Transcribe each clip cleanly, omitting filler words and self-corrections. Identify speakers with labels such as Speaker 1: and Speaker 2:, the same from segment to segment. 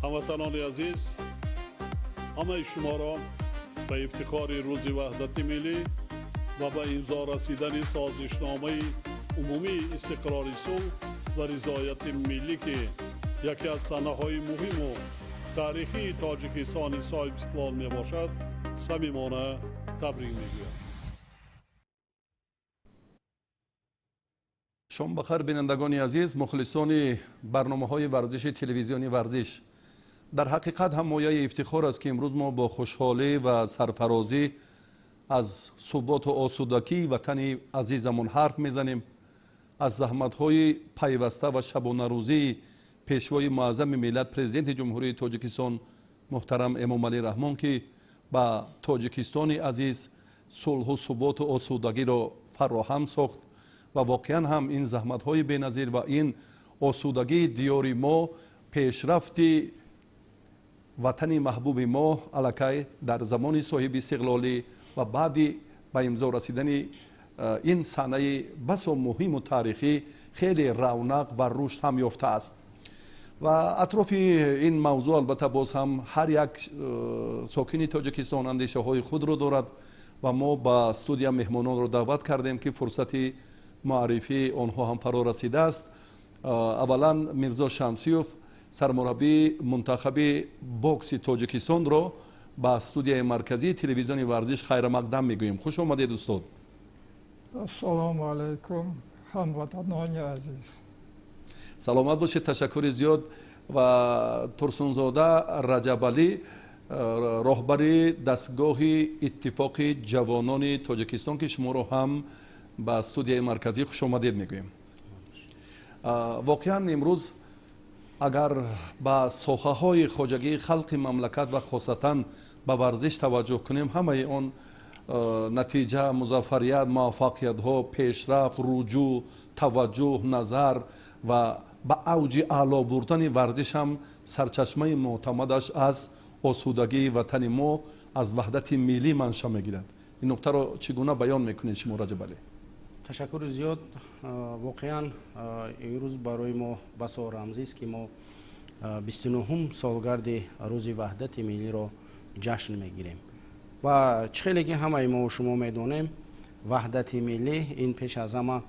Speaker 1: هموطنان عزیز، همه شما را به افتخار روز وحدت ملی و به امضا رسیدن سازشنامه عمومی استقرار صلح و رضایت ملی که یکی از صحنه‌های مهم و تاریخی تاجیکستان صاحب استقلال می باشد صمیمانه تبریک میگویم.
Speaker 2: شما بخیر بینندگان عزیز، مخلصان برنامه‌های ورزش تلویزیونی ورزش. در حقیقت هم مایه افتخار است که امروز ما با خوشحالی و سرفرازی از ثبات و آسودگی وطن عزیزمون حرف میزنیم. از زحمت‌های پیوسته و شبانه روزی پیشوای معظم ملت پرزیدنت جمهوری تاجیکستان محترم امامعلی رحمان که با تاجیکستان عزیز صلح و ثبات و آسودگی را فراهم ساخت و واقعا هم این زحمت‌های بی‌نظیر و این آسودگی دیار ما، پیشرفت وطن محبوب ما الکی در زمان صاحب استقلالی و بعد به امضا رسیدن این صحنه بسیار مهم و تاریخی خیلی رونق و رشد هم یافته است. و اطراف این موضوع البته باز هم هر یک ساکن تاجیکستان اندیشه های خود رو دارد و ما با استودیو مهمانان رو دعوت کردیم که فرصت معرفی آنها هم فرا رسیده است. اولا میرزا شمسیوف، سرمربی منتخب بوکس تاجیکستان رو با استودیو مرکزی تلویزیون ورزش خیر مقدم میگوییم. خوش آمدید استاد.
Speaker 3: السلام علیکم هموطنان عزیز.
Speaker 2: سلامت باشید. تشکر زیاد. و ترسونزاده رجبعلی، راهبر دستگاه اتفاق جوانان تاجیکستان که شما رو هم با استودیو مرکزی خوش آمدید میگوییم. واقعا امروز اگر با ساحه های خواجگی خلق مملکت و خاصتا به ورزش توجه کنیم، همه آن نتیجه، مظفریت، موفقیت ها، پیشرفت، رجوع، توجه، نظر و به اوج اعلا بردن ورزش هم سرچشمه معتمدش از آسودگی وطن ما، از وحدت ملی منشأ میگیرد. این نکته را چگونه بیان میکنید شما رجبعلی؟
Speaker 4: تشکر زیاد. واقعا امروز برای ما بسیار رمزی است که ما 29 سالگرد روز وحدت ملی را جشن میگیریم و خیلی که همه ما و شما میدونیم وحدت ملی این پیش از همه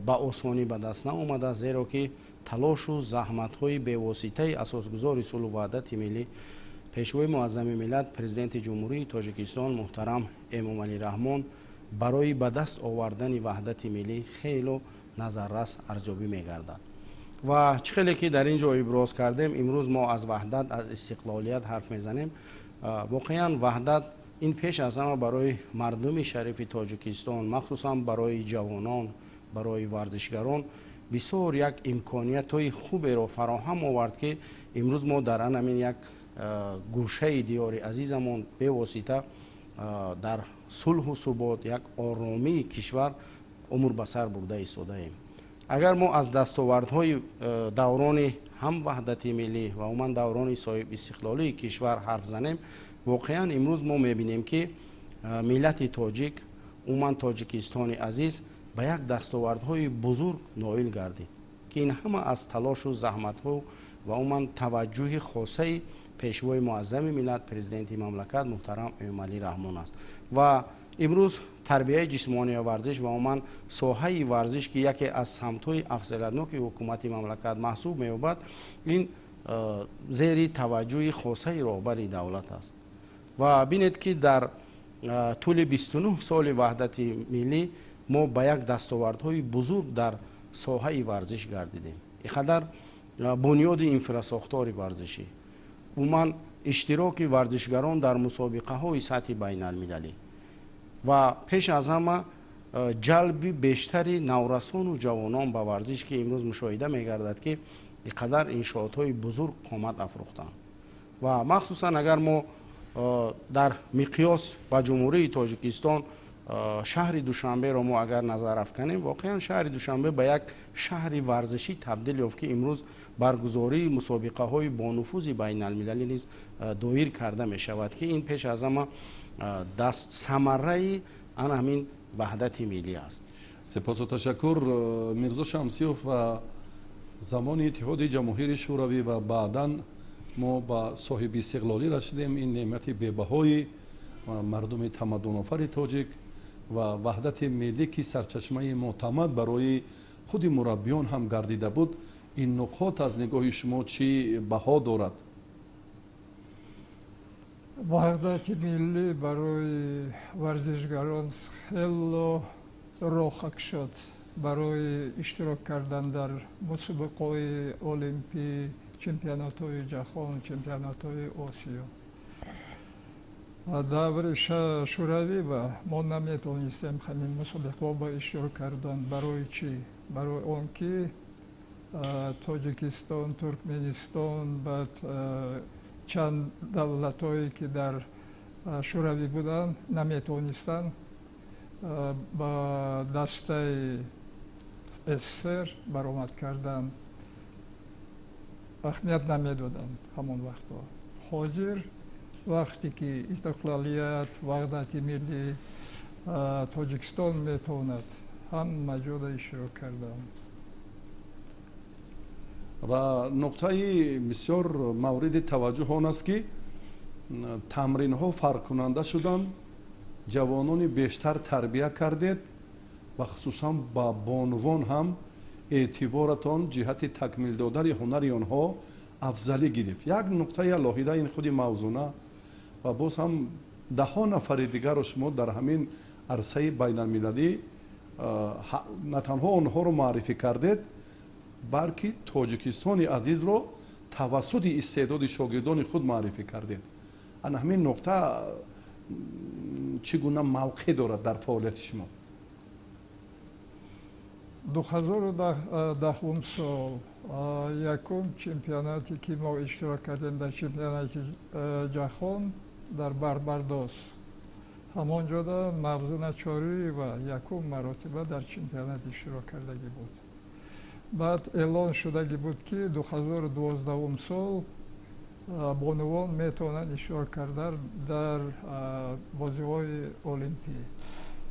Speaker 4: با آسانی به دست نآمده، زیرا که تلاش و زحمت های بی‌واسطه اساسگزار صلح و وحدت ملی پیشوای معظم ملت پرزیدنت جمهوری تاجیکستان محترم امامعلی رحمان برای به دست آوردن وحدت ملی خیلی نظررس ارزیابی میگردد و خیلی که در اینجا ابراز کردیم امروز ما از وحدت، از استقلالیت حرف میزنیم. واقعا وحدت این پیش از همه برای مردم شریف تاجیکستان، مخصوصا برای جوانان، برای ورزشگران بسیار یک امکانیت های خوبی را فراهم آورد که امروز ما در همین یک گوشه دیار عزیزمون به واسطه در صلح و ثبات، یک آرامی کشور امور به سر برده ایستاده ایم. اگر ما از دستاوردهای دوران هم وحدت ملی و عموما دوران صاحب استقلالی کشور حرف زنیم، واقعا امروز ما میبینیم که ملت تاجیک، عموما تاجیکستان عزیز به یک دستاوردهای بزرگ نائل گردید که این همه از تلاش و زحمت ها و عموما توجه خاصه پیشوای معظم ملت پرزیدنت مملکت محترم امامعلی رحمان است. و امروز تربیت جسمانی ورزش و عموما ساحه ورزش که یکی از سمت‌های افضل‌النوک حکومت مملکت محسوب می‌یابد، این زیر توجه خاصه رهبر دولت است و بینید که در طول 29 سال وحدت ملی ما به یک دستاوردهای بزرگ در ساحه ورزش گردیدیم. اینقدر بنیاد انفراساختار ورزشی، عموما اشتراک ورزشگران در مسابقه های سطح بین المللی و پیش از همه جلب بیشتری نورسان و جوانان به ورزش که امروز مشاهده میگردد که اینقدر انشاءات های بزرگ قامت افروختند و مخصوصا اگر ما در مقیاس با جمهوری تاجیکستان شهر دوشنبه را ما اگر نظر افکنیم، واقعا شهر دوشنبه به یک شهر ورزشی تبدیل یافت که امروز برگزاری مسابقه های با نفوذ بین المللی نیز دایر کرده می شود که این پیش از همه دست ثمره آن همین وحدت ملی است.
Speaker 2: سپاس و تشکر میرزا شمسیوف. و زمان اتحاد جماهیر شوروی و بعداً ما با صاحب استقلالی رسیدیم. این نعمت به‌بهای مردم تمدن‌آفر تاجیک و وحدت ملی که سرچشمه معتمد برای خود مربیان هم گردیده بود، این نکات از نگاه شما چی بها دارد؟
Speaker 3: وحدت ملی برای ورزشگران خیلی روخک شد برای اشتراک کردن در مسابقه‌های المپی، چمپیونات‌های جهان، چمپیونات‌های آسیا. دور شوروی و ما نمیتونستیم همین مسابقه با اشتراک کردن. برای چی؟ برای آنکه تاجیکستان، ترکمنستان، بعد چند دولت‌هایی که در شوروی بودن نمیتونستن با دسته SSR برآمد کردن، اهمیت نمیدادن همون وقتا. حاضر وقتی که استقلالیت، وحدت ملی تاجیکستان میتواند هم مجال اشتراک کردن.
Speaker 2: و نقطه بسیار مورد توجه آن است که تمرین ها فرق کننده شدند، جوانان بیشتر تربیت کردید و خصوصا با بانوان هم اعتبارتان جهت تکمیل دادن هنر آنها افضلی گرفت. یک نقطه لاحیده این خود موضوع و باز هم ده ها نفر دیگر را شما در همین عرصه بین المللی نه تنها آنها را معرفی کردید، بلکه تاجیکستان عزیز را توسط استعداد شاگردان خود معرفی کردید. همین نقطه چگونه موقع دارد در فعالیت شما؟
Speaker 3: 2010 سال یکم چمپیوناتی که ما اشتراک کردیم در چمپیونات جهان در باربادوس، همانجا در موضوع چهاری و یکم مراتبه در چمپیونات اشتراک کردگی بود. بعد اعلان شدگی بود که 2012 سال بانوان میتونن اشتراک کردن در بازی‌های المپی.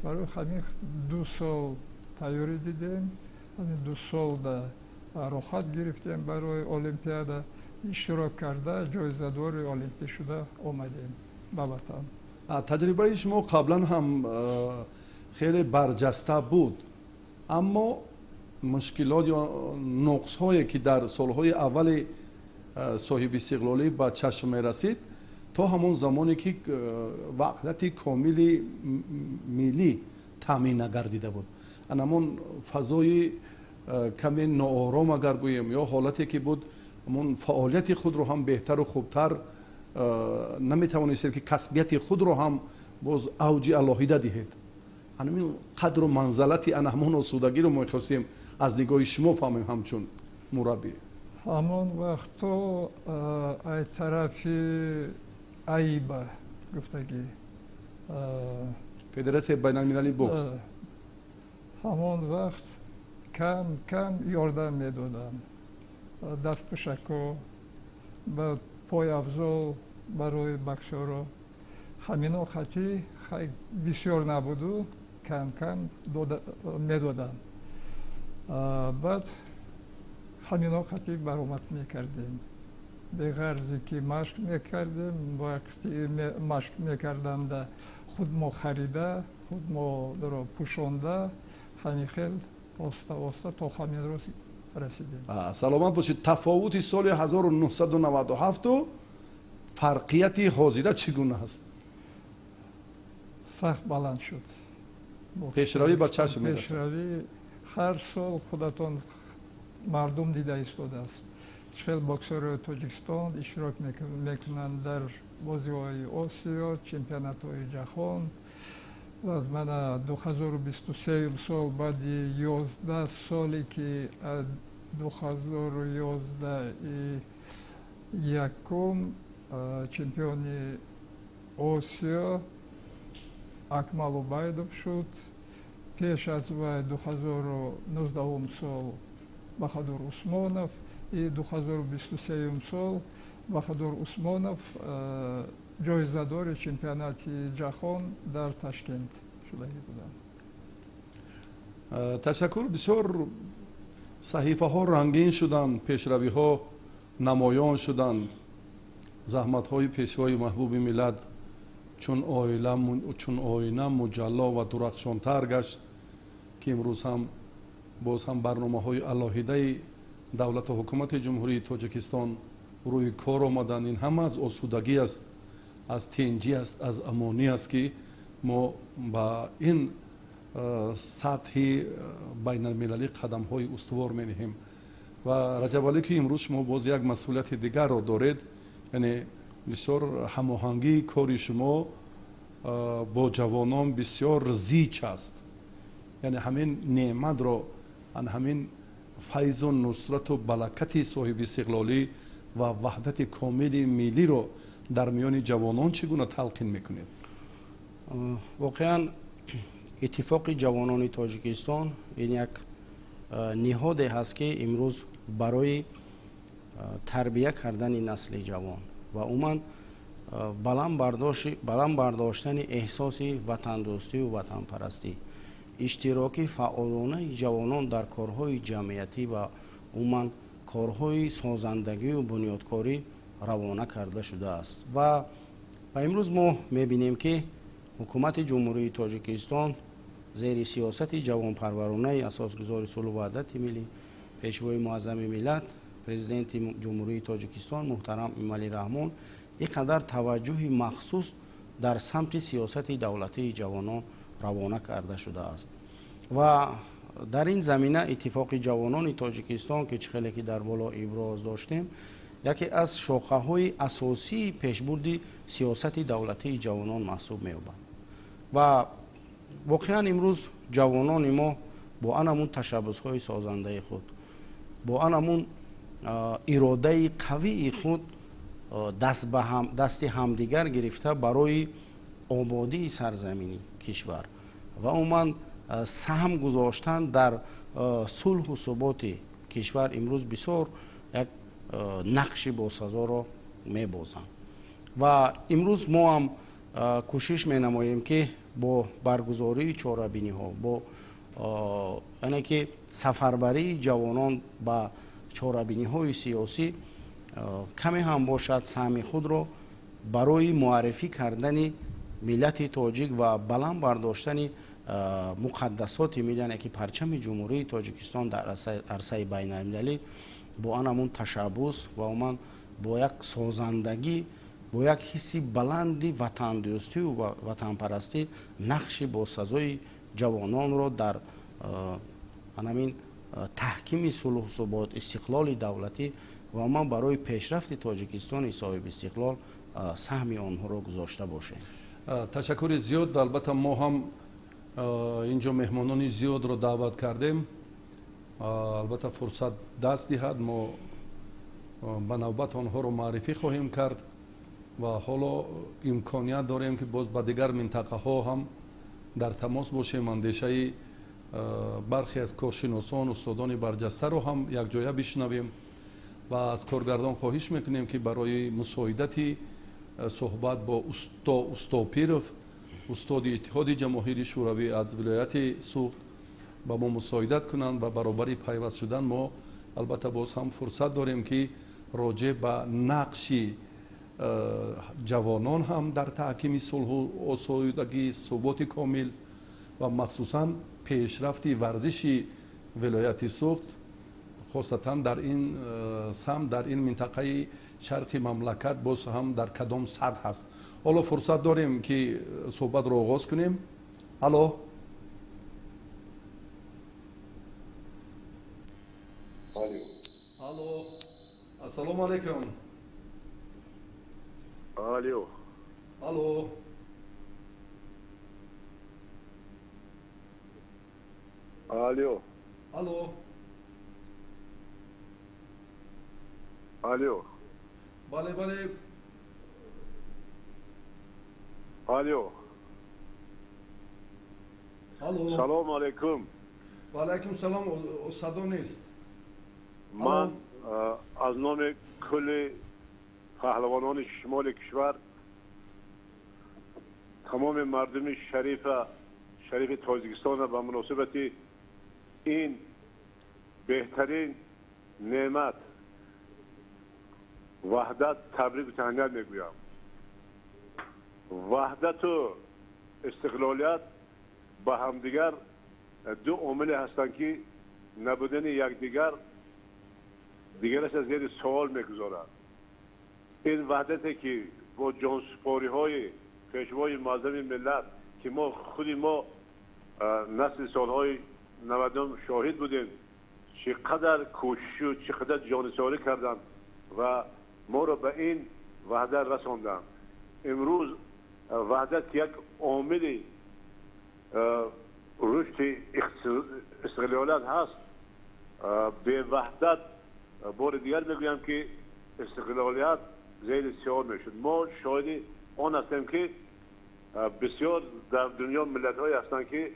Speaker 3: برای همین 2 سال تیاری دیدیم، همین 2 سال راحت گرفتیم برای المپیادا اشتراک کرده، جایزه‌دار المپی شده آمدیم به وطن.
Speaker 2: تجربه شما قبلا هم خیلی برجسته بود، اما مشکلات یا نقص هایی که در سالهای اول صاحب استقلالی به چشم می رسید تا همون زمانی که وحدت کامل ملی تامین نگردیده بود، همون فضای کمی ناآرام اگر گوییم یا حالتی که بود، همون فعالیت خود رو هم بهتر و خوبتر نمی توانستید که کسبیت خود رو هم باز اوج الهیده دهید. همین قدر و منزلت همون آسودگی رو ما خواستیم از نگاه شما فهمیم همچون مربی.
Speaker 3: همون وقت تو ای طرفی ایبا گفتگی
Speaker 2: فدراسیون بین المللی بوکس
Speaker 3: همون وقت کم کم یاردم میدادن، دست پشکو به پای افضل برای بکسورا. همینا خطی خیلی بسیار نبودو، کم کم میدادن. بعد همینا خطی برآمد میکردیم، به غرضی که مشق میکردیم. وقتی مشق میکردند خود ما خریده، خود ما رو پوشانده، همین خیلی آسته آسته تا همین روز رسیدیم.
Speaker 2: سلامت باشید. تفاوت سال 1997 و فرقیت حاضره چگونه است؟
Speaker 3: سخت بلند شد.
Speaker 2: پیشروی با چشم میرسد.
Speaker 3: پیشروی هر سال خودتون مردم دیده ایستاده است. خیلی بکسور تاجیکستان اشتراک میکنند در بازی‌های آسیا، چمپیونات‌های جهان. و من 2023 سال بعد 11 سالی که 2011 یکم چمپیون آسیا اکمل عبیدов شد. پیش از وی 2019 سال بهادر عثمانов і 2023 سال بهادر عثمانов جایزه‌دار چمپیونات جهان در تاشکند شده بودند.
Speaker 2: تشکر. بسیار صحیفه ها رنگین شدند، پیشروی ها نمایان شدند زحمت‌های پیشوای محبوب ملت چون آینه مجلا و درخشانتر گشت که امروز هم باز هم برنامه‌های علاهیده دولت و حکومت جمهوری تاجیکستان روی کار آمدن. این هم از آسودگی است، از تنجی است، از امانی است که ما با این سطح بین المللی قدم های استوار می نهیم. و رجب علی که امروز شما باز یک مسئولیت دیگر را دارید، یعنی بسیار هماهنگی کار شما با جوانان بسیار زیچ است. یعنی همین نعمت را، همین فیض و نصرت و برکت صاحب استقلالی و وحدت کامل ملی را در میان جوانان چگونه تلقین میکنید؟
Speaker 4: واقعا اتفاق جوانان تاجیکستان این یک نهاد هست که امروز برای تربیه کردن نسل جوان و عموما بلند برداشتن احساس وطن دوستی و وطن پرستی، اشتراک فعالانه جوانان در کارهای جمعیتی و عموما کارهای سازندگی و بنیادکاری روانه کرده شده است. و امروز ما میبینیم که حکومت جمهوری تاجیکستان زیر سیاست جوانپرورانه اساسگزار صلح و وحدت ملی، پیشوای معظم ملت پرزیدنت جمهوری تاجیکستان محترم امالی رحمان اینقدر توجه مخصوص در سمت سیاست دولتی جوانان روانه کرده شده است. و در این زمینه اتفاق جوانان تاجیکستان که خیلی که در بالا ابراز داشتیم، یکی از شاخه های اساسی پیشبرد سیاست دولتی جوانان محسوب می‌یابد. و واقعا امروز جوانان ما با آنمون تشبس‌های سازنده خود، با آنمون اراده قوی خود دست همدیگر گرفته برای آبادی سرزمینی کشور و عموما سهم گذاشتن در صلح و ثبات کشور امروز بسیار یک نقش باسزا را می‌بازند. و امروز ما هم کوشش می‌نماییم که با برگزاری چهاربینی ها، با یعنی که سفربری جوانان با چهاربینی های سیاسی کمی هم باشد سهم خود را برای معرفی کردن ملت تاجیک و بلند برداشتن مقدسات ملی که پرچم جمهوری تاجیکستان در عرصه بین المللی با آنمون تشبس و عموما با یک سازندگی، با یک حسی بلندی وطن دوستی و وطن پرستی نقش با سزای جوانان را در همین تحکیم صلح و ثبات استقلال دولتی و ما برای پیشرفت تاجیکستان صاحب استقلال سهم آنها را گذاشته باشه.
Speaker 2: تشکر زیاد. البته ما هم اینجا مهمانان زیاد را دعوت کردیم. البته فرصت دست دهد ما به نوبت آنها را معرفی خواهیم کرد و حالا امکانیت داریم که باز با دیگر منطقه ها هم در تماس باشیم. اندیشه برخی از کارشناسان استادان برجسته رو هم یک جایه بشنویم و از کارگردان خواهش میکنیم که برای مساعدت صحبت با استاد پیرف، استاد اتحاد جماهیر شوروی از ولایت سوخت با ما مساعدت کنند و برابری پیوست شدن ما البته باز هم فرصت داریم که راجع به نقش جوانان هم در تحکیم صلح و آسودگی ثبات کامل و مخصوصا پیشرفت ورزش ولایت سوخت خاصتا در این سمت در این منطقه شرق مملکت باز هم در کدام سطح هست. حالا فرصت داریم که صحبت رو آغاز کنیم. الو الو السلام علیکم.
Speaker 5: الو
Speaker 2: الو
Speaker 5: الو
Speaker 2: الو
Speaker 5: الو
Speaker 2: بله بله
Speaker 5: الو
Speaker 2: الو
Speaker 5: سلام علیکم.
Speaker 2: و علیکم سلام. صدا نیست.
Speaker 5: من از نام کل پهلوانان شمال کشور تمام مردم شریف تاجیکستان به مناسبت این بهترین نعمت وحدت تبریک و تهنیت میگویم. وحدت و استقلالیت با همدیگر دو عامل هستند که نبودن یکدیگر دیگرش از زیر سوال میگذارد. این وحدتی که با جانسپاری های پیشوای معظم ملت که ما خودی ما نسل سالهای 90 شاهد بودیم چقدر کوشش و چقدر جانسپاری کردند و ما را به این وحدت رساندند. امروز وحدت یک عامل رشد استقلالیت هست. به وحدت بار دیگر میگویم که استقلالیت زیر سیار میشد. ما شاهد آن هستیم که بسیار در دنیا ملت های هستند که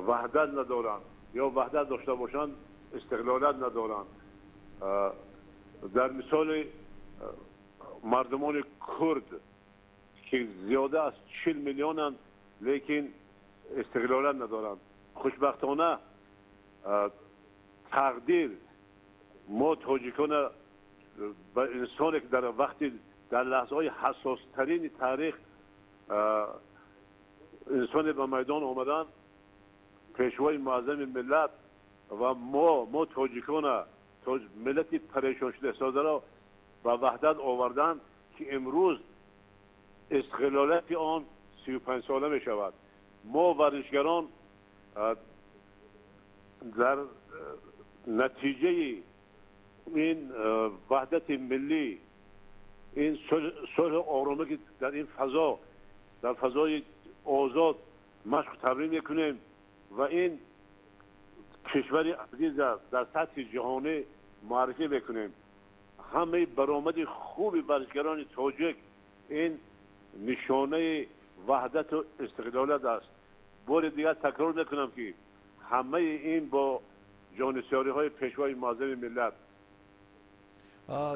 Speaker 5: وحدت ندارند یا وحدت داشته باشند استقلالیت ندارند. در مثال مردمان کرد که زیاده از 40 میلیونند لیکن استقلالیت ندارند. خوشبختانه تقدیر ما تاجیکان به انسانی که در وقتی در لحظه های حساس ترین تاریخ انسان به میدان آمدن پیشوای معظم ملت و ما تاجیکان ملت پریشان شده ساده را به وحدت آوردن که امروز استقلالیت آن 35 ساله می شود. ما ورزشگران در نتیجه این وحدت ملی این صلح آرامی که در این فضا در فضای آزاد مشق تمرین میکنیم و این کشور عزیز در سطح جهانی معرفی میکنیم. همه برآمد خوبی ورزشگران تاجیک این نشانه وحدت و استقلالیت است. بار دیگر تکرار میکنم که همه این با جانسیاری های پیشوای معظم ملت.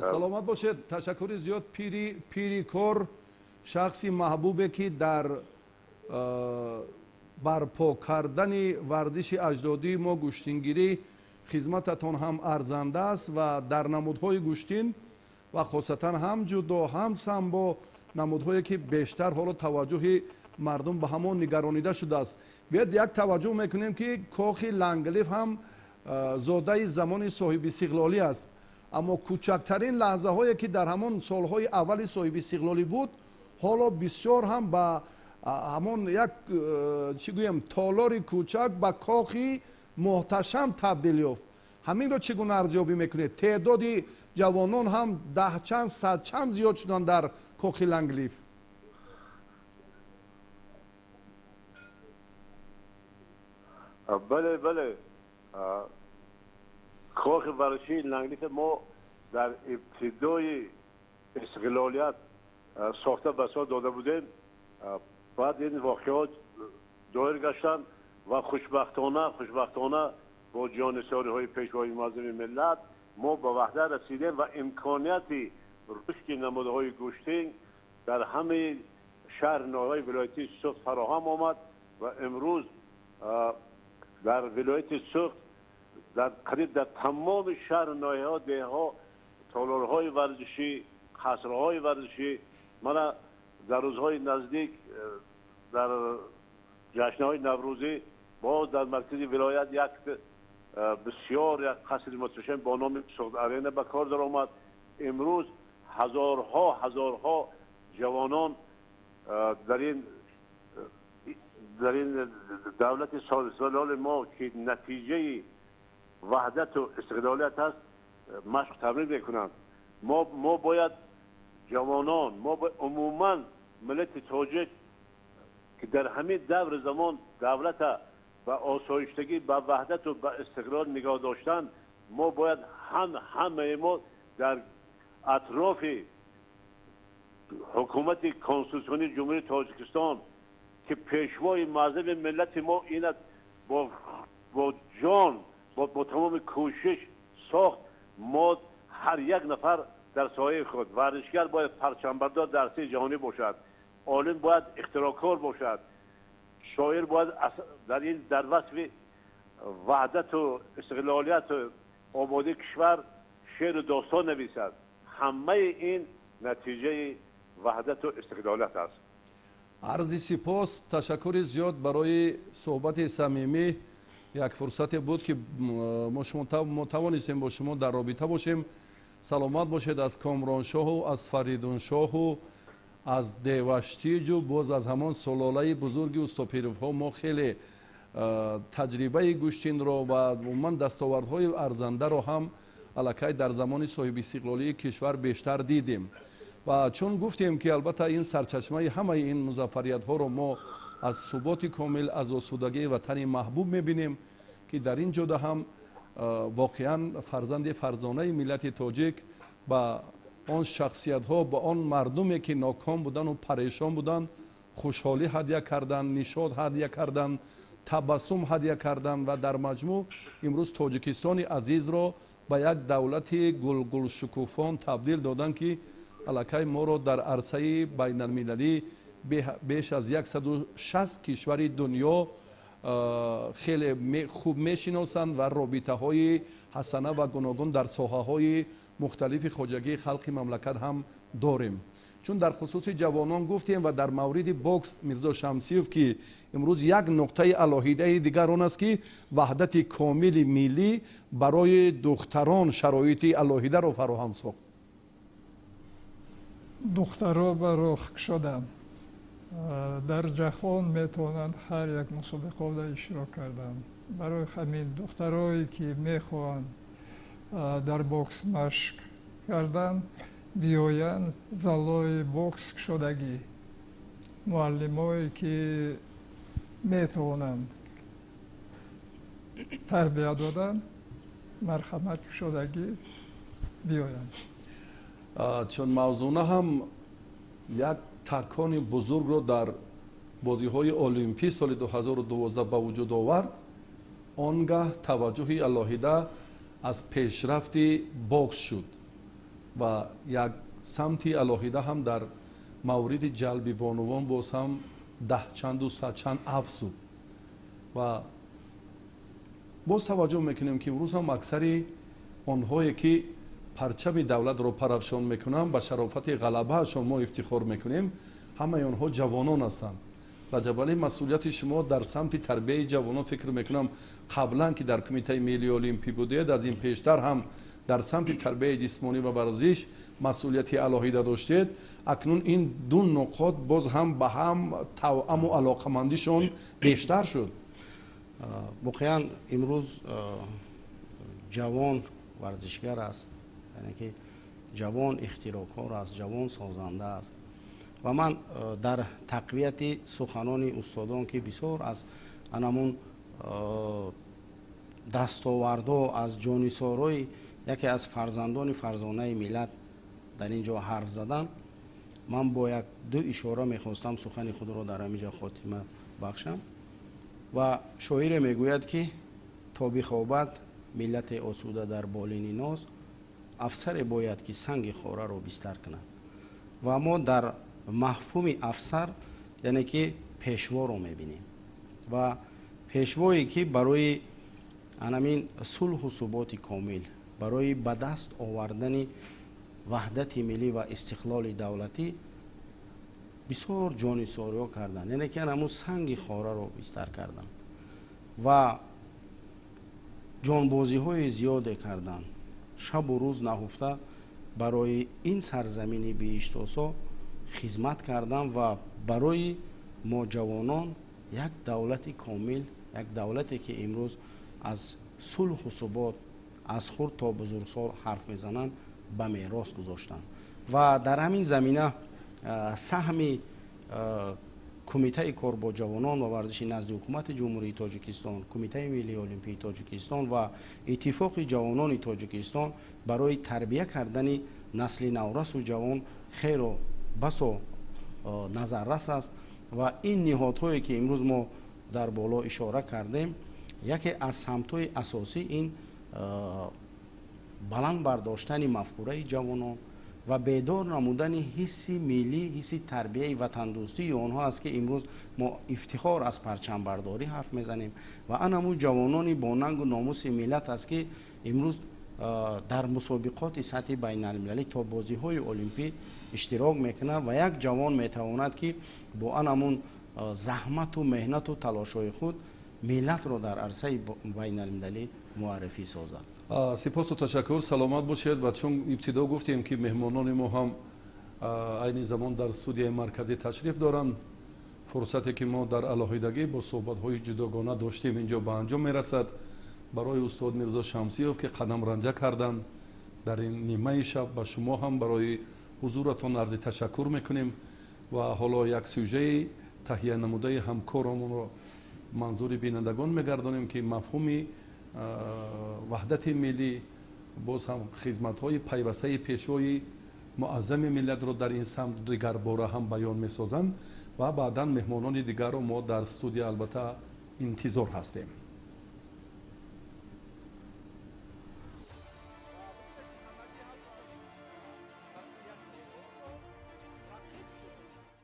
Speaker 2: سلامت باشید. تشکر زیاد. پیری کور شخصی محبوبه که در برپا کردن ورزش اجدادی ما گوشتینگیری خدمتتان هم ارزنده است و در نمودهای گوشتین و خاصتا هم جودو هم سامبو نمودهایی که بیشتر حالا توجه مردم به همان نگرانیده شده است. بیاید یک توجه میکنیم که کاخ لنگلیف هم زاده زمان صاحب استقلالی است، اما کوچکترین لحظه هایی که در همان سالهای اول صاحب استقلالی بود حالا بسیار هم به همان یک چی گویم تالار کوچک به کاخی محتشم تبدیل یافت. همین را چگونه ارزیابی میکنید؟ تعداد جوانان هم 10 چند 100 چند زیاد شدن در کاخ لنگلیف.
Speaker 5: بله کاخ ورزشی لنگلیف ما در ابتدای استقلالیت ساخته بساط داده بودیم. بعد این واقعات دایر گشتن و خوشبختانه با جانساری های پیشوای معظم ملت ما به وحدت رسیدیم و امکانیت رشد نموده های گوشتین در همه شهر ناحیه‌های ولایت سوخت فراهم آمد و امروز در ولایت سوخت در تمام شهر ناحیه‌ها دهها تالارهای ورزشی، قصرهای ورزشی. من در روزهای نزدیک در جشن‌های نوروزی باز در مرکز ولایت یک بسیار یک قصر متشن با نام سوخت آرنا به کار در آمد. امروز هزارها جوانان در این دولت سالسال ما که نتیجه وحدت و استقلالیت هست مشق تمرین میکنند. ما باید جوانان عموما ملت تاجیک که در همین دور زمان دولت و آسایشتگی به وحدت و به استقلال نگاه داشتن، ما باید همه ما در اطراف حکومت کنستیتوسیونی جمهوری تاجیکستان که پیشوای معظم ملت ما این با جان با تمام کوشش ساخت. ما هر یک نفر در سایه خود ورزشگر باید پرچمبردار در عرصه جهانی باشد، عالم باید اختراعکار باشد، شاعر باید در وصف وحدت و استقلالیت و آبادی کشور شعر و داستان نویسد. همه این نتیجه وحدت و استقلالت است.
Speaker 2: عرض سپاس، تشکر زیاد برای صحبت صمیمی. یک فرصت بود که ما توانستیم با شما در رابطه باشیم. سلامت باشید از کامران شاه و از فریدون شاه و از دیوشتیج و باز از همان سلاله بزرگ استاپیروف ها ما خیلی تجربه گوشتین را و عموما دستاوردهای ارزنده را هم الکی در زمان صاحب استقلالی کشور بیشتر دیدیم و چون گفتیم که البته این سرچشمه همه این مظفریت ها را ما از ثبات کامل از آسودگی وطن محبوب میبینیم که در این جده هم واقعا فرزند فرزانه ملت تاجیک با آن شخصیت ها با آن مردمی که ناکام بودن و پریشان بودن خوشحالی هدیه کردن، نشاط هدیه کردن، تبسم هدیه کردن و در مجموع امروز تاجیکستان عزیز را به یک دولت گل شکوفان تبدیل دادن که الکی ما را در عرصه بین المللی بیش از 160 کشور دنیا خیلی خوب میشناسند و رابطه های حسنه و گوناگون در ساحه های مختلف خواجگی خلق مملکت هم داریم. چون در خصوص جوانان گفتیم و در مورد بوکس میرزا شمسیوف که امروز یک نقطه علاهیده دیگر آن است که وحدت کامل ملی برای دختران شرایط علاهیده را فراهم ساخت.
Speaker 3: دخترها به رخ شدن در جهان میتونند هر یک مسابقه را اشتراک کردن. برای همین دخترهایی که میخواهند در بوکس مشق کردن بیایند زالای بوکس شدگی، معلمایی که میتونند تربیت دادن مرحمت شدگی بیایند.
Speaker 2: چون موضوع هم یک تکان بزرگ رو در بازی های المپی سال 2012 به وجود آورد، آنگاه توجه علاهیده از پیشرفت بوکس شد و یک سمت علاهیده هم در مورد جلب بانوان باز هم ده چند و صد چند افزود و باز توجه میکنیم که امروز هم اکثر آنهایی که پرچم دولت را پرافشان میکنن به شرافت غلبه هاشون ما افتخار میکنیم، همه آنها جوانان هستند. رجب علی مسئولیت شما در سمت تربیت جوانان فکر میکنم قبلا که در کمیته ملی المپی بودید از این پیشتر هم در سمت تربیت جسمانی و ورزش مسئولیت علاهیده داشتید. اکنون این دو نقاط باز هم به هم توأم و علاقمندیشون بیشتر شد.
Speaker 4: واقعا امروز جوان ورزشگر است، یعنی که جوان اختراعکار است، جوان سازنده است و من در تقویت سخنان استادان که بسیار از انمون دستاوردها از جانیسارای یکی از فرزندان فرزانه ملت در اینجا حرف زدن، من با یک دو اشاره میخواستم سخن خود را در همینجا خاتمه بخشم و شاعر میگوید که تا بخوابد ملت آسوده در بالین ناز، افسر باید که سنگ خوره را بستر کند و ما در مفهوم افسر یعنی که پیشوا رو میبینیم و پیشوایی که برای همین صلح و ثبات کامل، برای به دست آوردن وحدت ملی و استقلال دولتی بسیار جانیساری‌ها کردن، یعنی که همون سنگ خوره رو بستر کردن و جانبازی های زیاد کردن، شب و روز نهفته برای این سرزمین بیشتاسا خدمت کردن و برای ما جوانان یک دولت کامل، یک دولتی که امروز از صلح و ثبات از خرد تا بزرگسال حرف میزنن به میراث گذاشتن و در همین زمینه سهم کمیته کار با جوانان و ورزش نزد حکومت جمهوری تاجیکستان، کمیته ملی المپی تاجیکستان و اتفاق جوانان تاجیکستان برای تربیت کردن نسل نورس و جوان خیر و بس و نظررس است و این نهادهایی که امروز ما در بالا اشاره کردیم یکی از سمت‌های اساسی این بلند برداشتن مفکوره جوانان و بیدار نمودن حس ملی، حس تربیه وطن دوستی آنها است که امروز ما افتخار از پرچم برداری حرف میزنیم و همون جوانانی با ننگ و ناموس ملت است که امروز дар мусобиқоти сатҳи байналмилалӣ то бозиҳои олимпӣ иштирок мекунад ва як ҷавон метавонад ки бо анамун заҳмату меҳнату талошҳои худ миллатро дар арсаи байналмилалӣ муаррифӣ созад.
Speaker 2: сипосу ташаккур, саломат бошед. ва чун ибтидо гуфтем ки меҳмонони мо ҳам айни замон дар студияи марказӣ ташриф доранд, фурсате ки мо дар алоҳидагӣ бо суҳбатҳои ҷудогона доштем инҷо ба анҷом мерасад. барои устод Мирзо Шамсиёв ки қадамранҷа карданд дар ин нимаи шаб, ба шумо ҳам барои ҳузуратон арзи ташаккур мекунем ва ҳоло як сюжеи таҳия намудаи ҳамкоромонро манзури бинандагон мегардонем ки мафҳуми ваҳдати миллӣ, боз ҳам хизматҳои пайвастаи пешвои муаззами миллатро дар ин самт дигар бора ҳам баён месозанд ва баъдан меҳмонони дигарро мо дар студия албатта интизор ҳастем.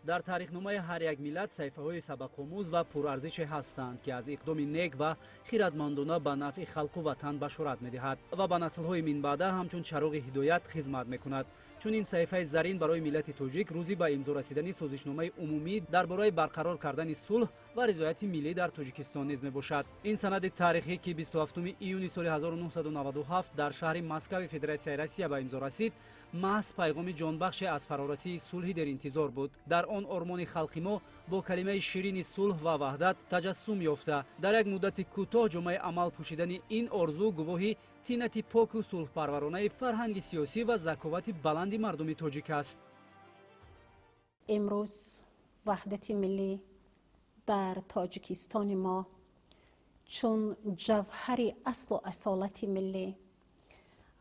Speaker 6: дар таърихномаи ҳар як миллат саҳифаҳои сабақомӯз ва пурарзише ҳастанд ки аз иқдоми нек ва хиратмандона ба нафъи халқу ватан башорат медиҳад ва ба наслҳои минбаъда ҳамчун чароғи ҳидоят хизмат мекунад. чунин саҳифаи зарин барои миллати тоҷик рӯзи ба имзо расидани созишномаи умумӣ дар бораи барқарор кардани сулҳ ва ризояти миллӣ дар Тоҷикистон низ мебошад. ин санади таърихӣ ки 27 июни соли 1997 дар шаҳри Москави Федератсияи Россия ба имзо расид, маҳз пайғоми ҷонбахше аз фарорасии сулҳи деринтизор буд. дар он ормони халқи мо бо калимаи ширини сулҳ ва ваҳдат таҷассум ёфта, дар як муддати кӯтоҳ ҷомаи амал пӯшидани ин орзу гувоҳи тинати поку сулҳпарваронаи фарҳанги сиёсӣ ва заковати баланди мардуми тоҷик аст.
Speaker 7: امروز وحدت ملی در تاجیکستان ما چون جوهر اصل و اصالت ملی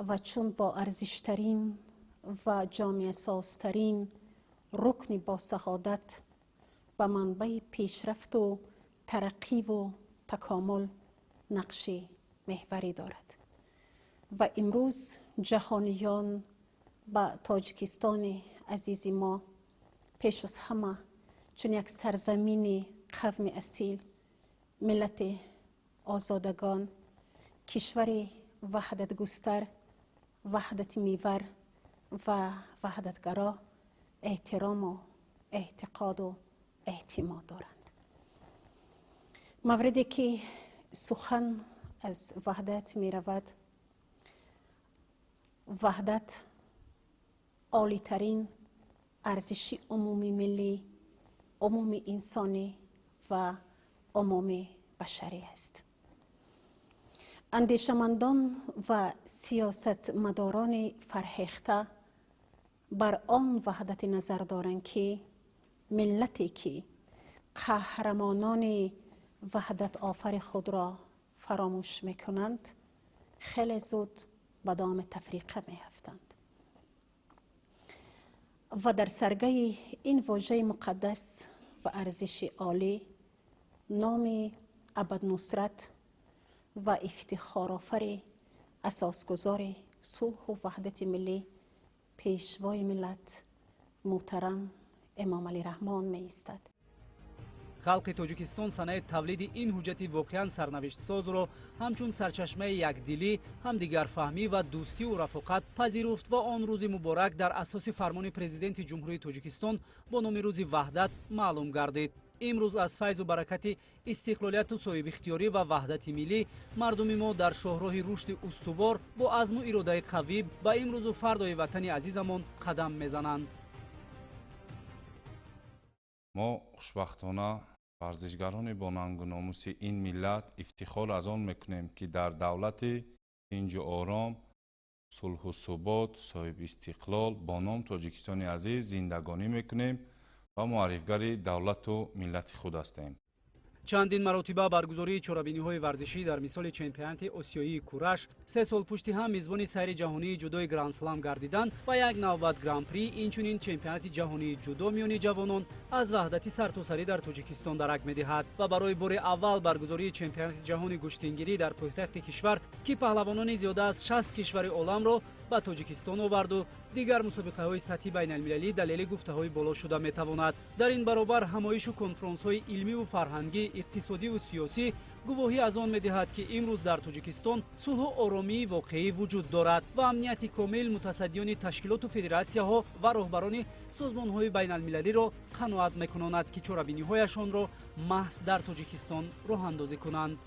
Speaker 7: و چون با ارزشترین و جامعه سازترین رکن با سعادت و منبع پیشرفت و ترقی و تکامل نقش محوری دارد و امروز جهانیان با تاجیکستان عزیز ما پیش از همه چون یک سرزمین قوم اصیل، ملت آزادگان، کشور وحدت گستر، وحدت میور و وحدتگرا احترام و اعتقاد و اعتماد دارند. موردی که سخن از وحدت می رود، وحدت عالی ترین ارزش عمومی ملی، عمومی انسانی و عمومی بشری است. اندیشمندان و سیاستمداران فرهیخته بر آن وحدت نظر دارند که ملتی که قهرمانان وحدت آفر خود را فراموش میکنند خیلی زود به دام تفریقه میافتند و در سرگه این واژه مقدس و ارزش عالی نام ابد نصرت و افتخارآفر اساسگذار صلح و وحدت ملی پیشوای ملت محترم امام علی رحمان می ایستد.
Speaker 6: халқи тоҷикистон санаи тавлиди ин ҳуҷҷати воқеан сарнавиштсозро ҳамчун сарчашмаи якдилӣ, ҳамдигарфаҳмӣ ва дӯстиву рафоқат пазируфт ва он рӯзи муборак дар асоси фармони президенти ҷумҳурии Тоҷикистон бо номи рӯзи ваҳдат маълум гардид. имрӯз аз файзу баракати истиқлолияту соҳибихтиёрӣ ва ваҳдати миллӣ мардуми мо дар шоҳроҳи рушди устувор бо азму иродаи қавӣ ба имрӯзу фардои ватани азизамон қадам мезананд.
Speaker 8: мо хушбахтона варзишгарони бо нангу номуси ин миллат ифтихор аз он мекунем ки дар давлати тинҷу ором, сулҳу субот, соҳибистиқлол бо ном Тоҷикистони азиз зиндагонӣ мекунем ва муаррифгари давлату миллати худ ҳастем.
Speaker 6: чандин маротиба баргузории чорабиниҳои варзишӣ дар мисоли чемпионати осиёии кураш 3 сол пушти ҳам мизбони сайри ҷаҳонии ҷудои гранд-слам гардиданд ва як навбат гран-при, инчунин чемпионати ҷаҳонии ҷудо миёни ҷавонон аз ваҳдати сартосарӣ дар Тоҷикистон дарак медиҳад ва барои бори аввал баргузории чемпионати ҷаҳони гӯштингирӣ дар пойтахти кишвар ки паҳлавонони зиёда аз 60 кишвари оламро ба тоҷикистон оварду дигар мусобиқаҳои сатҳи байналмилалӣ далели гуфтаҳои боло шуда метавонад. дар ин баробар ҳамоишу конфронсҳои илмиву фарҳангӣ, иқтисодиву сиёсӣ гувоҳӣ аз он медиҳад, ки имрӯз дар тоҷикистон сулҳу оромии воқеӣ вуҷуд дорад ва амнияти комил мутасаддиёни ташкилоту федератсияҳо ва роҳбарони созмонҳои байналмилалиро қаноат мекунонад, ки чорабиниҳояшонро маҳз дар тоҷикистон роҳандозӣ кунанд.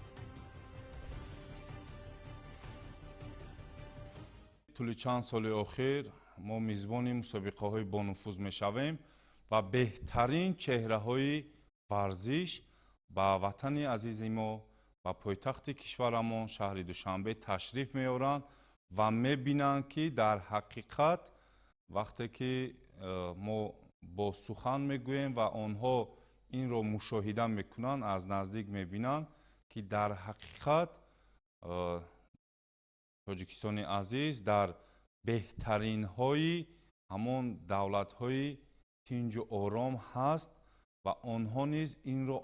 Speaker 8: тӯли чанд соли охир мо мизбони мусобиқаҳои бонуфуз мешавем ва беҳтарин чеҳраҳои варзиш ба ватани азизи мо ба пойтахти кишварамон шаҳри душанбе ташриф меоранд ва мебинанд, ки дар ҳақиқат вақте ки мо бо сухан мегӯем ва онҳо инро мушоҳида мекунанд, аз наздик мебинанд, ки дар ҳақиқат тоҷикистони азиз дар беҳтаринҳои ҳамон давлатҳои тинҷу ором ҳаст ва онҳо низ инро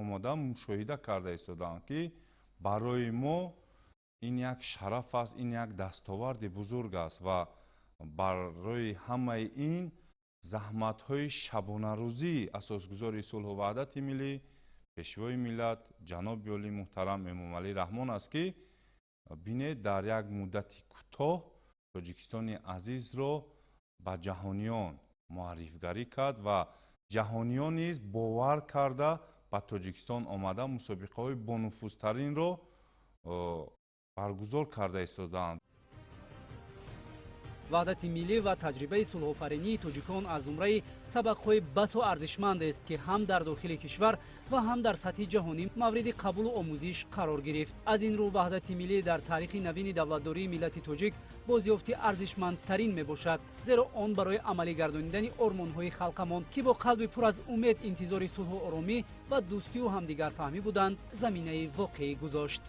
Speaker 8: омода мушоҳида карда истоданд, ки барои мо ин як шараф аст, ин як дастоварди бузург аст ва барои ҳамаи ин заҳматҳои шабонарӯзии асосгузори сулҳу ваҳдати миллӣ пешвои миллат ҷаноби олии муҳтарам эмомалӣ раҳмон аст, ки бинед дар як муддати кӯтоҳ тоҷикистони азизро ба ҷаҳониён муаррифгарӣ кард ва ҷаҳониён низ бовар карда ба тоҷикистон омада мусобиқаҳои бонуфузтаринро баргузор карда истодаанд.
Speaker 6: ваҳдати миллӣ ва таҷрибаи сулҳофаринии тоҷикон аз зумраи сабақҳои басо арзишмандест, ки ҳам дар дохили кишвар ва ҳам дар сатҳи ҷаҳонӣ мавриди қабулу омӯзиш қарор гирифт. аз ин рӯ ваҳдати миллӣ дар таърихи навини давлатдории миллати тоҷик бозёфти арзишмандтарин мебошад, зеро он барои амалӣ гардонидани ормонҳои халқамон, ки бо қалби пур аз умед интизори сулҳу оромӣ ва дӯстиву ҳамдигарфаҳмӣ буданд, заминаи воқеӣ гузошт.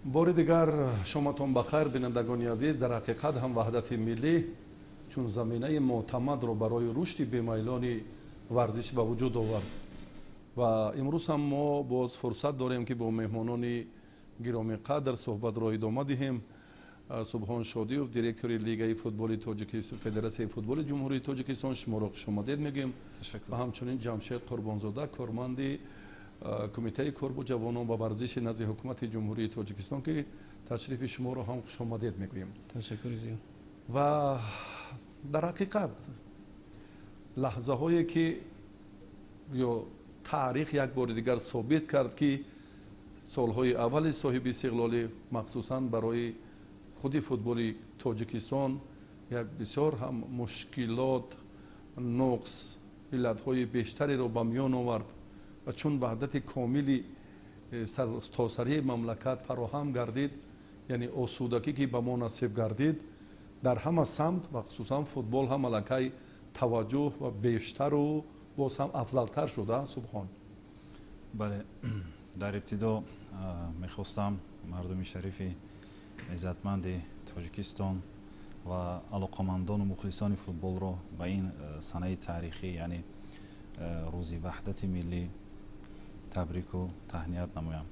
Speaker 2: бори дигар шоматон бахайр, бинандагони азиз. дар ҳақиқат ҳам ваҳдати миллӣ чун заминаи моътамадро барои рушди бемайлони варзиш ба вуҷуд овард ва имрӯз ҳам мо боз фурсат дорем, ки бо меҳмонони гиромиқадр суҳбатро идома диҳем. субҳон шодиев, директори лигаи футболи тоҷикистон, федератсияи футболи ҷумҳурии тоҷикистон, шуморо хушомадед мегӯем ва ҳамчунин ҷамшед қурбонзода, корманди кумитаи корбу ҷавонон ва варзиши назди ҳукумати ҷумҳурии тоҷикистон, ки ташрифи шуморо ҳам хушомадед мегӯем.
Speaker 9: ташаккури зиёд.
Speaker 2: ва дар ҳақиқат лаҳзаҳое ки ё таърих як бори дигар собит кард, ки солҳои аввали соҳиби истиқлолӣ махсусан барои худи футболи тоҷикистон як бисёр ҳам мушкилот, нуқс, иллатҳои бештареро ба миён овард ва чун ваҳдати комили саросарии мамлакат фароҳам гардид, яъне осудагӣ ки ба мо насиб гардид, дар ҳама самт ва хусусан футбол ҳам аллакай таваҷҷӯҳ ва бештару боз ҳам афзалтар шудааст. субҳон.
Speaker 9: бале, дар ибтидо мехостам мардуми шарифи иззатманди тоҷикистон ва алоқамандону мухлисони футболро ба ин санаи таърихӣ, яъне рӯзи ваҳдати миллӣ табрику таҳният намоям.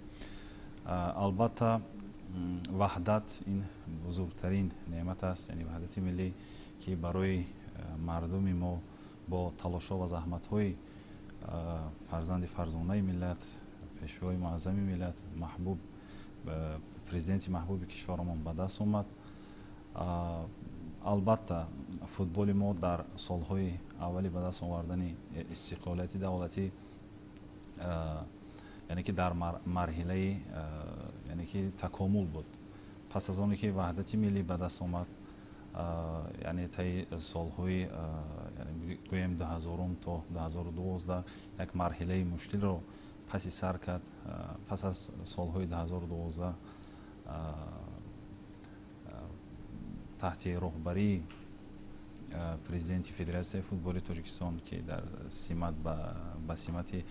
Speaker 9: албатта ваҳдат ин бузургтарин неъмат аст, яъне ваҳдати миллӣ, ки барои мардуми мо бо талошҳо ва заҳматҳои фарзанди фарзонаи миллат, пешвои муаззами миллат, маҳбуб президенти маҳбуби кишваромон ба даст омад. албатта футболи мо дар солҳои аввали ба даст овардани истиқлолияти давлатӣ, яъне ки дар марҳилаи яъне ки такомул буд. пас аз оне ки ваҳдати миллӣ ба даст омад, яъне таи солҳои гӯем 2000 то 2012 як марҳилаи мушкилро паси сар кард. пас аз солҳои 2012 таҳти роҳбарии президенти федератсияи футболи тоҷикистон, ки дар симат ба симати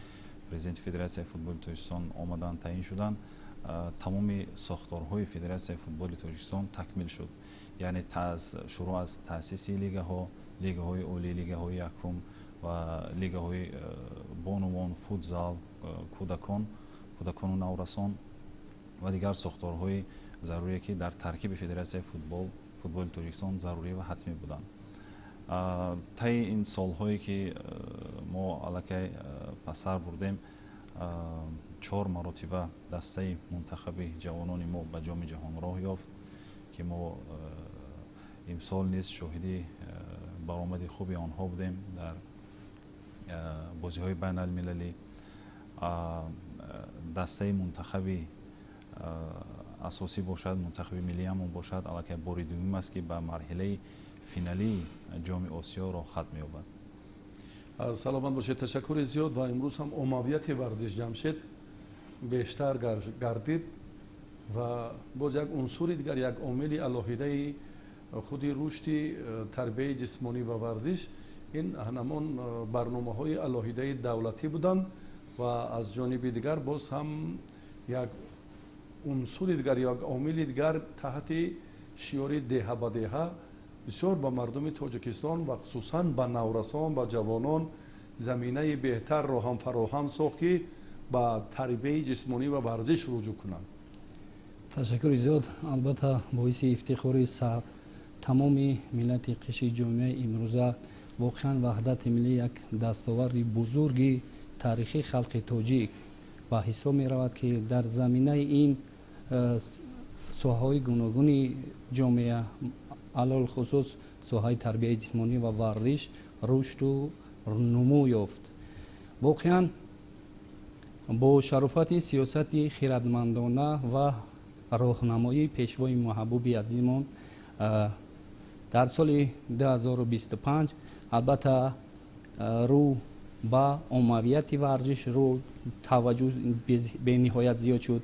Speaker 9: президенти федератсияи футболи тоҷикистон омадан таъин шуданд, тамоми сохторҳои федератсияи футболи тоҷикистон такмил шуд. яъне шуруъ аз таъсиси лигаҳои олӣ, лигаҳои якум ва лигаҳои бонувон, футзал, кӯдакону наврасон و دیگر ساختارهای ضروری که در ترکیب فدراسیای فوتبال تاجیکستان ضروری و حتمی بودند. طی این سالهایی که ما علاقه پسر بردیم 4 مرتبه دسته منتخب جوانان ما به جام جهان راه یافت که ما امسال نیز شاهدی برآمد خوبی آنها بودیم در بازی های بین المللی. دسته منتخبی اساسی باشد، منتخب ملی هم باشد، علاقه باری دوم است که به مرحله فینالی جام آسیا را ختم یابد.
Speaker 2: سلامت باشید، تشکر زیاد. و امروز هم اولویت ورزش جمشید بیشتر گردید و باز یک عنصر دیگر، یک عامل علاهیده خود رشد تربیت جسمانی و ورزش، این همان برنامه‌های علاهیده دولتی بودند و از جانب دیگر باز هم یک عنصر دیگر، یک عامل دیگر تحت شعار دهه به دهه بسیار به مردم تاجیکستان و خصوصا به نورسان و جوانان زمینه بهتر را هم فراهم ساخت که به تربیت جسمانی و ورزش رجوع کنند.
Speaker 10: تشکر زیاد. البته باعث افتخار تمام ملت قشر جامعه امروزه واقعا وحدت ملی یک دستاورد بزرگی تاریخی خلق تاجیک به حساب می رود که در زمینه این ساحه‌های گوناگون جامعه علل خصوص ساحه تربیت جسمانی و ورزش رشد و نمو یافت. واقعا با شرافت سیاست خردمندانه و راهنمایی پیشوای محبوب عزیزمان در سال 2025 البته رو با عمومیت ورزش رو توجه به نهایت زیاد شد.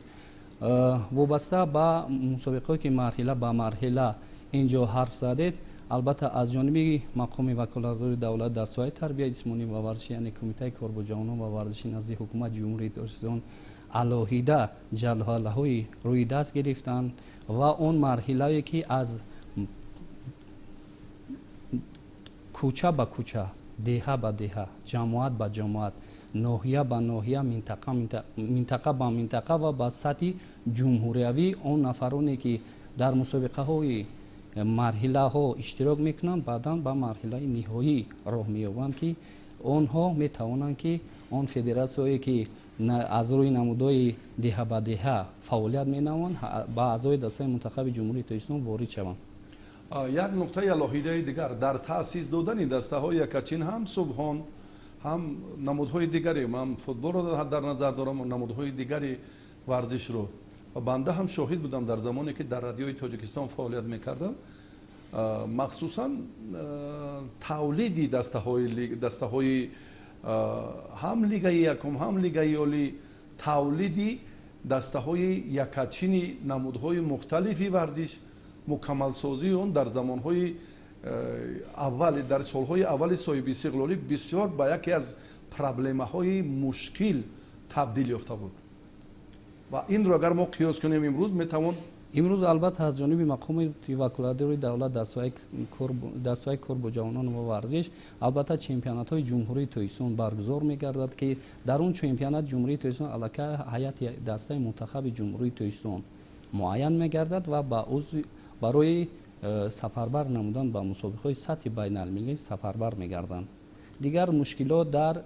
Speaker 10: وابسته به مسابقه که مرحله به مرحله اینجا حرف زدید، البته از جانب مقام وکالت‌دار دولت در ساحه تربیت جسمانی و ورزش یعنی کمیته کار با جوانان و ورزش نزد حکومت جمهوری تاجیکستان علاهیده جدول‌های روی دست گرفتند و اون مرحله‌ای که از کوچه به کوچه، دهه به دهه، جماعت به جماعت، ناحیه به ناحیه، منطقه به منطقه و به سطح جمهوریوی اون نفرانی که در مسابقه های مرحله ها اشتراک میکنند بعدا به مرحله نهایی راه مییابند که آنها میتوانند که آن فدراسیایی که از روی نمودهای دهه به دهه فعالیت مینمایند به اعضای دسته منتخب جمهوری تاجیکستان وارد شوند.
Speaker 2: یک نکته علاهیده دیگر در تأسیس دادن دسته های یکچین هم صبحان هم نمودهای دیگری، هم فوتبال رو در نظر دارم و نمودهای دیگری ورزش رو و بنده هم شاهد بودم در زمانی که در رادیوی تاجیکستان فعالیت میکردم، مخصوصا تولیدی دسته های هم لیگ یکم هم لیگ عالی، تولیدی دسته های یکچین نمودهای مختلفی ورزش، مکمل سازی اون در زمانهای اول، در سالهای اول صاحب استقلالی بسیار به یکی از پرابلم‌های مشکل تبدیل یافته بود و این رو اگر ما قیاس کنیم امروز
Speaker 10: البته از جانب مقام وکالت‌دار دولت در ساحه کار با جوانان و ورزش البته چمپیونات‌های جمهوری تاجیکستان برگزار می‌گردد که در اون چمپیونات جمهوری تاجیکستان علاقه هیئت دسته منتخب جمهوری تاجیکستان معین می‌گردد و برای سفربر نمودن به مسابقه‌های سطح بین المللی سفربر می‌گردند. دیگر مشکلات در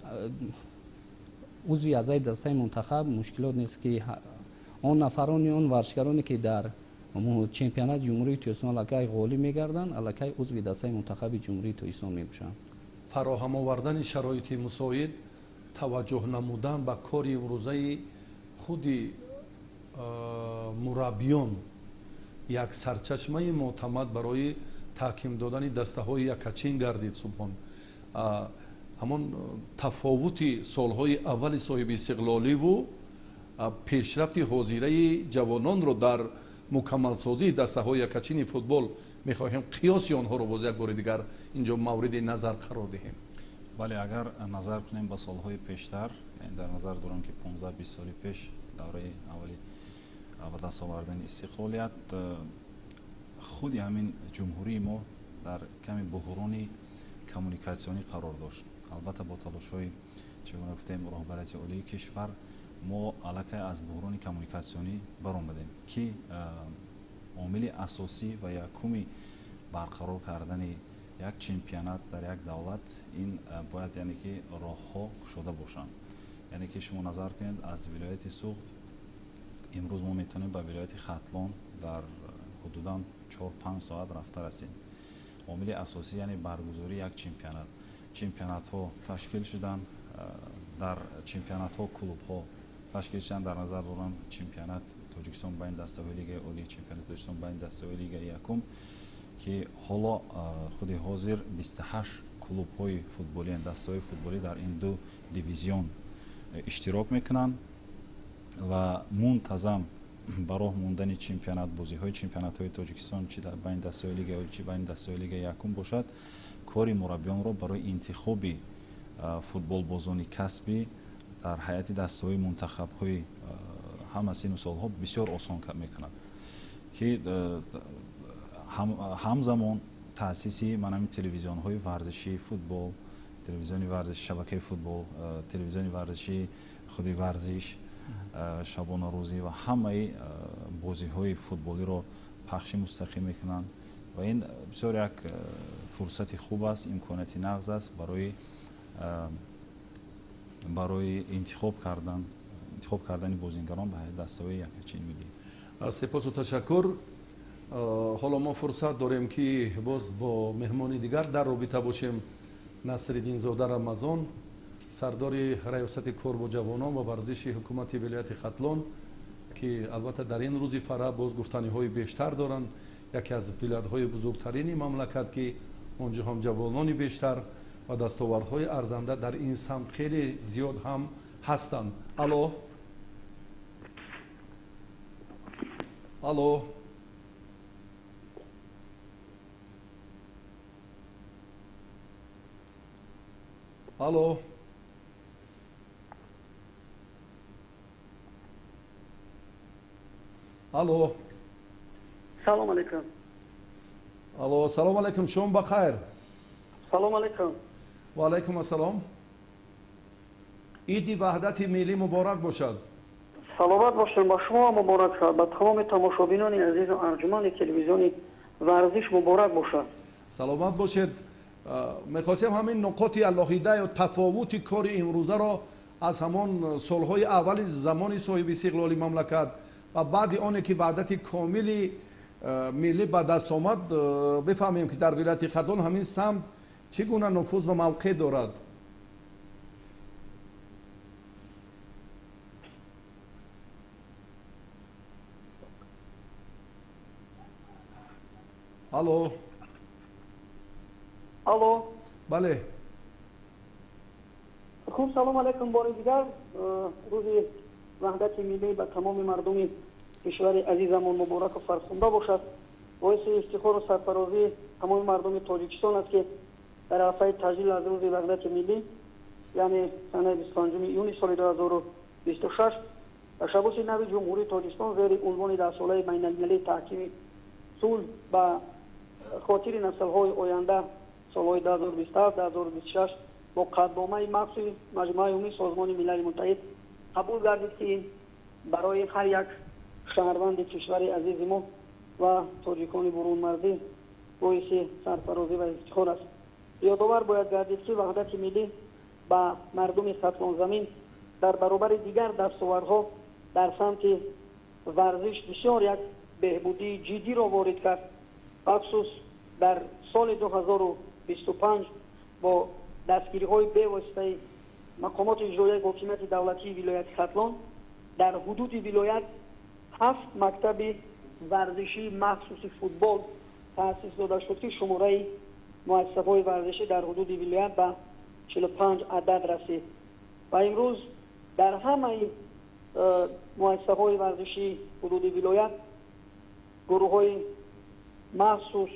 Speaker 10: عضو اعضای دسته منتخب مشکلات نیست که آن نفرانی آن ورزشکارانی که در چمپیونات جمهوری تاجیکستان علاقه غالی می‌گردند علاقه عضو دسته منتخب جمهوری تاجیکستان می‌باشند.
Speaker 2: فراهم آوردن شرایط مساعد، توجه نمودن به کار امروزه خود مربیان یک سرچشمه معتمد برای تحکیم دادن دسته های یکچین گردید. صبحان همان تفاوت سالهای اول صاحب استقلالی و پیشرفت حاضره جوانان رو در مکمل سازی دسته های یکچین فوتبال میخواهیم قیاسی آنها رو باز یک بار دیگر اینجا مورد نظر قرار دهیم.
Speaker 9: ولی اگر نظر کنیم به سالهای پیشتر، یعنی در نظر دارم که 15-20 سال پیش دوره اولی و دست آوردن استقلالیت خود همین جمهوری ما در کمی بحران کمونیکاسیونی قرار داشت. البته با تلاش‌های چگونه گفتیم رهبری عالی کشور ما علاقه از بحران کمونیکاسیونی برآمدیم که عامل اساسی و یکمی برقرار کردن یک چمپیونات در یک دولت این باید یعنی که راهها شده باشند. یعنی که شما نظر کنید از ولایت سوخت امروز ما میتونیم به ولایت ختلان در حدوداً 4-5 ساعت رفته رسیم. عامل اساسی یعنی برگزاری یک چمپیونات ها تشکیل شدن، در چمپیونات ها کلوب ها تشکیل شدن. در نظر دارم چمپیونات تاجیکستان بین دسته‌های لیگ عالی، چمپیونات تاجیکستان بین دسته‌های لیگ یکم که حالا خود حاضر 28 کلوب های فوتبالی، دسته‌های فوتبالی در این دو دیویزیون اشتراک میکنن و منتظم برای موندن چمپیونات، بازی های چمپیونات های تاجیکستان چی در بین دسته‌های لیگ عالی چی بین دسته‌های لیگ یکم باشد، کاری مربیان را برای انتخاب فوتبال بازان کسبی در هیئت دسته‌های منتخب های همه سن و سالها بسیار آسان میکند که همزمان تأسیسی منم تلویزیون های ورزشی فوتبال، تلویزیون ورزش، شبکه فوتبال، تلویزیون ورزشی خودی ورزش، شبانه روزی و همه بازی های فوتبالی را پخش مستقیم میکنند و این بسیار یک فرصت خوب است، امکاناتی نغز است برای انتخاب کردن بازیگران به دسته‌های یک چین ملی.
Speaker 2: سپاس و تشکر. حالا ما فرصت داریم که باز با مهمانی دیگر در رابطه باشیم. نصرالدین زاده رمضان، سردار ریاست کار با جوانان و ورزش حکومت ولایت ختلان که البته در این روز فرح باز گفتنی های بیشتر دارند. یکی از ولایت های بزرگترین مملکت که اونجا هم جوانانی بیشتر و دستاوردهای ارزنده در این سمت خیلی زیاد هم هستند. الو الو الو الو
Speaker 11: سلام علیکم.
Speaker 2: الو سلام علیکم، شما بخیر.
Speaker 11: سلام علیکم.
Speaker 2: و علیکم السلام. عید وحدت ملی مبارک باشد.
Speaker 11: سلامت باشین. با شما مبارک شد. با تمام تماشابینان عزیز و ارجمند تلویزیون ورزش مبارک باشد.
Speaker 2: سلامت باشید. میخواستیم همین نکات علاهیده و تفاوت کار امروزه را از همان سالهای اول زمان صاحب استقلال مملکت و بعد آن که وحدت کاملی ملی به دست آمد بفهمیم که در ولایت ختلان همین سمت چگونه نفوذ و موقع دارد. الو
Speaker 11: الو
Speaker 2: بله.
Speaker 11: خوب، سلام علیکم. بار دیگر روز وحدت ملی به تمام مردم کشور عزیزمون مبارک و فرخنده باشد. باعث افتخار و سرفرازی تمام مردم تاجیکستان است که در عرصه تجلیل از روز وحدت ملی یعنی سنه 25 یونی سال 2026 تشبث نو جمهوری تاجیکستان زیر عنوان 10 ساله بین المللی تحکیم صلح به خاطر نسل‌های آینده سالهای 2027 2026 با قدنامه مخصوص مجمع عمومی سازمان ملل متحد قبول گردید که برای هر یک شهروند کشور عزیز ما و تاجیکان برون مرزی باعث سرفرازی و افتخار است. یادآور باید گردید که وحدت ملی با مردم ختلان زمین در برابر دیگر دستاوردها در سمت ورزش بسیار یک بهبودی جدی را وارد کرد. بخصوص در سال 2025 با دستگیری های به واسطه مقامات اجرایی حکومت دولتی ولایت ختلان در حدود ولایت 7 مکتب ورزشی مخصوص فوتبال تأسیس داده شد که شماره مؤسسه‌های ورزشی در حدود ولایت به 45 عدد رسید و امروز در همه مؤسسه‌های ورزشی حدود ولایت گروه‌های مخصوص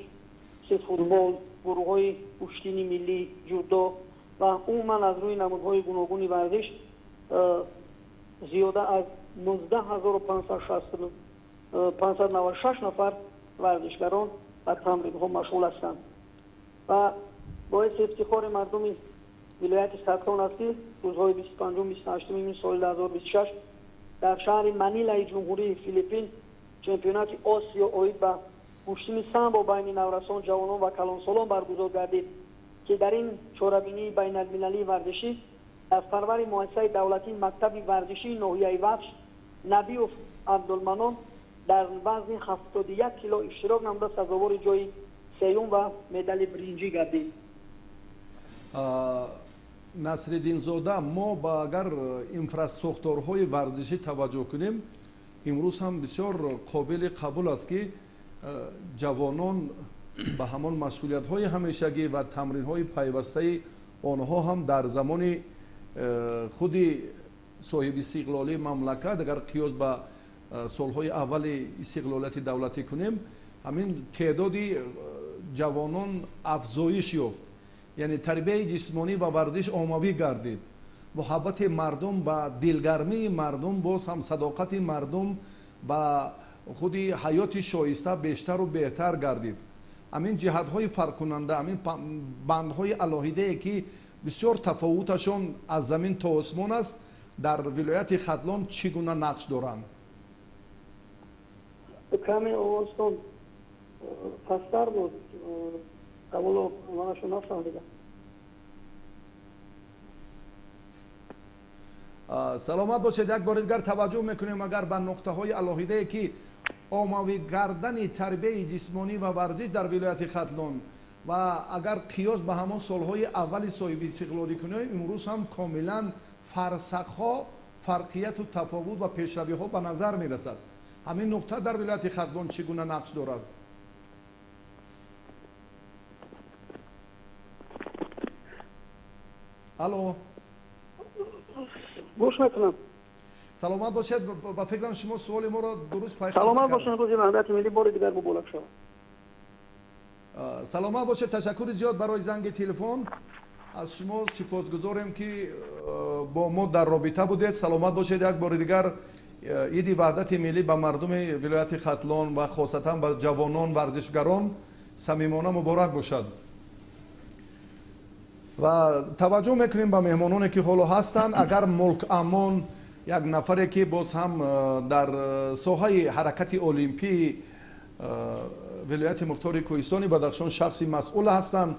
Speaker 11: فوتبال، گروه‌های کشتی ملی، جودو و عموما از روی نمودهای گوناگون ورزش زیاده از 19596 نفر ورزشگران و تمرین‌ها مشغول هستند و باعث افتخار مردم ولایت ختلان است که روزهای 25 و 28 سال 2026 در شهر منیلای جمهوری فیلیپین چمپیونات آسیا اوید به گوشتن سامبو بین نورسان جوانان و کلانسالان برگزار گردید که در این چهاربینی بین المللی ورزشی از سرور مؤسسه دولتی مکتب ورزشی ناحیه وفش نبیوف عبدالمنان در وزن 71 کیلو اشتراک نموده سزاوار جای سیوم و مدال برنجی گردید.
Speaker 2: نصرالدین زاده، ما با اگر اینفراستراکچورهای ورزشی توجه کنیم امروز هم بسیار قابل قبول است که جوانان به همان مسئولیت‌های همیشگی و تمرین‌های پیوسته آنها هم در زمان خود صاحب استقلالی مملکت اگر قیاس به سالهای اول استقلالیت دولتی کنیم همین تعدادی جوانان افزایش یافت، یعنی تربیت جسمانی و ورزش عمومی گردید، محبت مردم و دلگرمی مردم باز هم صداقت مردم و خود حیات شایسته بیشتر و بهتر گردید. همین جهت‌های فرق کننده، همین بندهای علاهیده که بسیار تفاوتشون از زمین تا آسمان است در ولایت ختلان چگونه نقش دارند؟
Speaker 11: کمی اوستون پستر بود قبول منشو نفهمیدم.
Speaker 2: سلامت باشید. یک بار دیگر توجه میکنیم اگر به نقطه های علاهیده که عمومی گردن تربیت جسمانی و ورزش در ولایت ختلان و اگر قیاس به همان سالهای اول صاحب استقلالی کنیم امروز هم کاملا فرسخ‌ها فرقیت و تفاوت و پیشروی ها به نظر میرسد. همین نقطه در ولایت ختلان چگونه نقش دارد؟ الو،
Speaker 11: گوش میکنم.
Speaker 2: سلامت باشید. با فکرم شما سوال ما را درست پیش
Speaker 11: سلامت باشید. روزی وحدت ملی بار دیگر مبارک شود.
Speaker 2: سلامت باشید. تشکر زیاد برای زنگ تلفن. از شما سپاسگزاریم که با ما در رابطه بودید. سلامت باشید. یک بار دیگر عید وحدت ملی به مردم ولایت ختلان و خاصتا به جوانان ورزشگران صمیمانه مبارک باشد. و توجه میکنیم به مهمانانی که حالا هستند. اگر ملک امان یک نفری که باز هم در ساحه حرکت المپی ولایت مختار کوهستانی بدخشان شخصی مسئول هستند،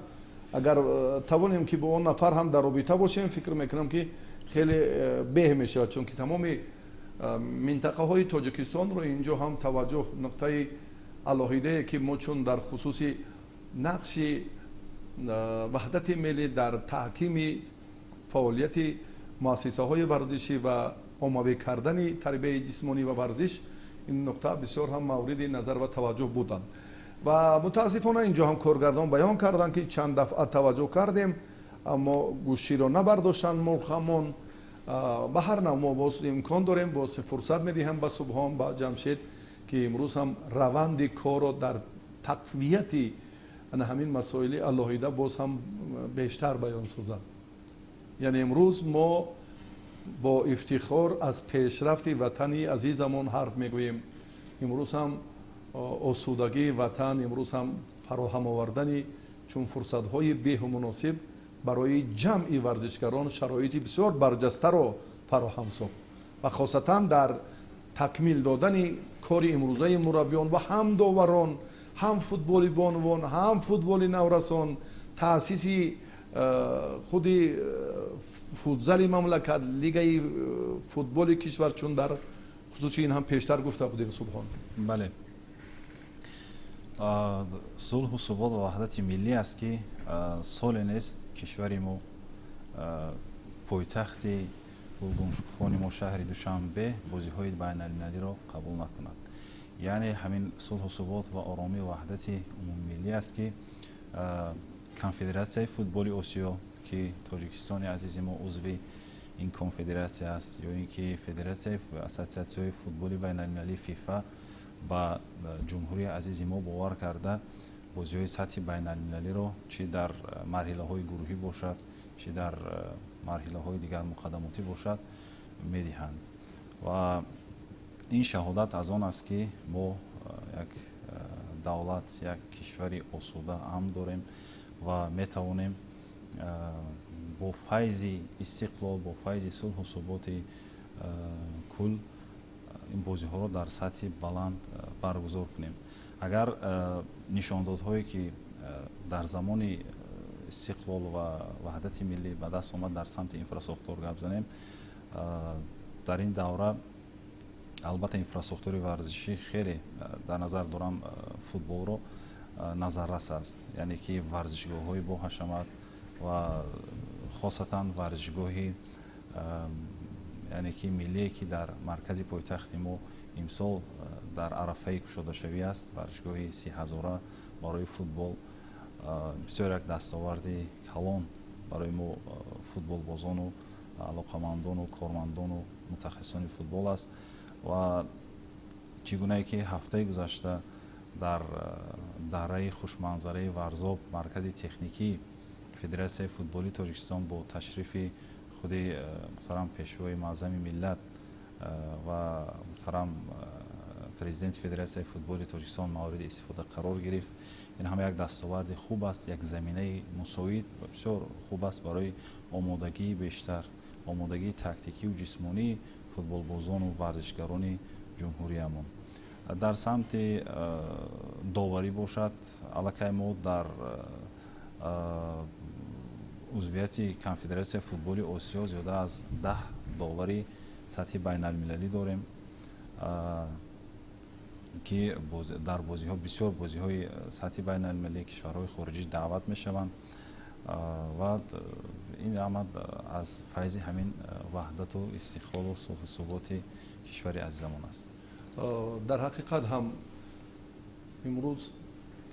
Speaker 2: اگر توانیم که با اون نفر هم در رابطه باشیم فکر میکنم که خیلی به میشه، چون که تمام منطقه های تاجیکستان رو اینجا هم توجه نقطه علاهیده که ما چون در خصوص نقش وحدت ملی در تحکیم فعالیت مؤسسه های ورزشی و عمومی کردن تربیت جسمانی و ورزش این نقطه بسیار هم مورد نظر و توجه بودند و متاسفانه اینجا هم کارگردان بیان کردند که چند دفعه توجه کردیم اما گوشی را نبرداشتن ملخمون. به هر نوع ما باز امکان داریم باز فرصت میدیم به صبحان با جمشید که امروز هم روند کار را در تقویت همین مسائل علاهیده باز هم بیشتر بیان سازم. یعنی امروز ما با افتخار از پیشرفت وطنی عزیزمون حرف میگوییم. امروز هم آسودگی وطن، امروز هم فراهم آوردن چون فرصت های به و مناسب برای جمعی ورزشگران شرایط بسیار برجسته را فراهم ساخت و خاصتا در تکمیل دادن کار امروزه مربیان و هم داوران، هم فوتبال بانوان، هم فوتبال نورسان، تأسیس خود فوتزال مملکت، لیگ فوتبال کشور، چون در خصوص این هم پیشتر گفته بودیم صبحان.
Speaker 9: بله، صلح و ثبات و وحدت ملی است که سال نیست کشور ما پایتخت گلگون ما شهر دوشنبه بازی های بین المللی را قبول نکند. یعنی همین صلح و ثبات و آرامی و وحدت عمومی ملی است که کنفدراسیون فوتبال آسیا که تاجیکستان عزیز ما عضو این کنفدراسیون است یا اینکه فدراسیون اساسیاسیون فوتبال بین المللی فیفا با جمهوری عزیز ما باور کرده بازی های سطح بین المللی را چه در مرحله های گروهی باشد چه در مرحله های دیگر مقدماتی باشد میدهند و این شهادت از آن است که ما یک دولت، یک کشور آسوده امن داریم و میتوانیم با فیض استقلال، با فیض صلح و ثبات کل این بازی‌ها رو در سطح بلند برگزار کنیم. اگر نشاندادهایی که در زمان استقلال و وحدت ملی به دست آمد در سمت اینفراستراکتور گپ زنیم، در این دوره البته اینفراستراکتور ورزشی خیلی در نظر دارم فوتبال رو نظررس است، یعنی که ورزشگاه‌های با حشمت و خاصتا ورزشگاهی یعنی که ملی که در مرکز پایتخت ما امسال در عرفه گشوده شوی است، ورزشگاه 30,000 برای فوتبال بسیار یک دستاورد کلان برای ما فوتبال بازان و علاقمندان و کارمندان و متخصصان فوتبال است. و چگونه که هفته گذشته در دره خوشمنظره ورزاب مرکز تکنیکی فدراسیون فوتبالی تاجیکستان با تشریف خود محترم پیشوای معظم ملت و محترم پرزیدنت فدراسیون فوتبالی تاجیکستان مورد استفاده قرار گرفت. این همه یک دستاورد خوب است، یک زمینه مساعد و بسیار خوب است برای آمادگی بیشتر، آمادگی تاکتیکی و جسمانی فوتبال بازان و ورزشگران جمهوریمون. در سمت داوری باشد، علاقه ما در عضویت کنفدراسیون فوتبال آسیا زیاده از 10 داوری سطح بین المللی داریم که در بازی ها بسیار بازی های سطح بین المللی کشورهای خارجی دعوت می شوند و این آمد از فیض همین وحدت و استقلال و صلح و ثبات کشور عزیزمون است.
Speaker 2: در حقیقت هم امروز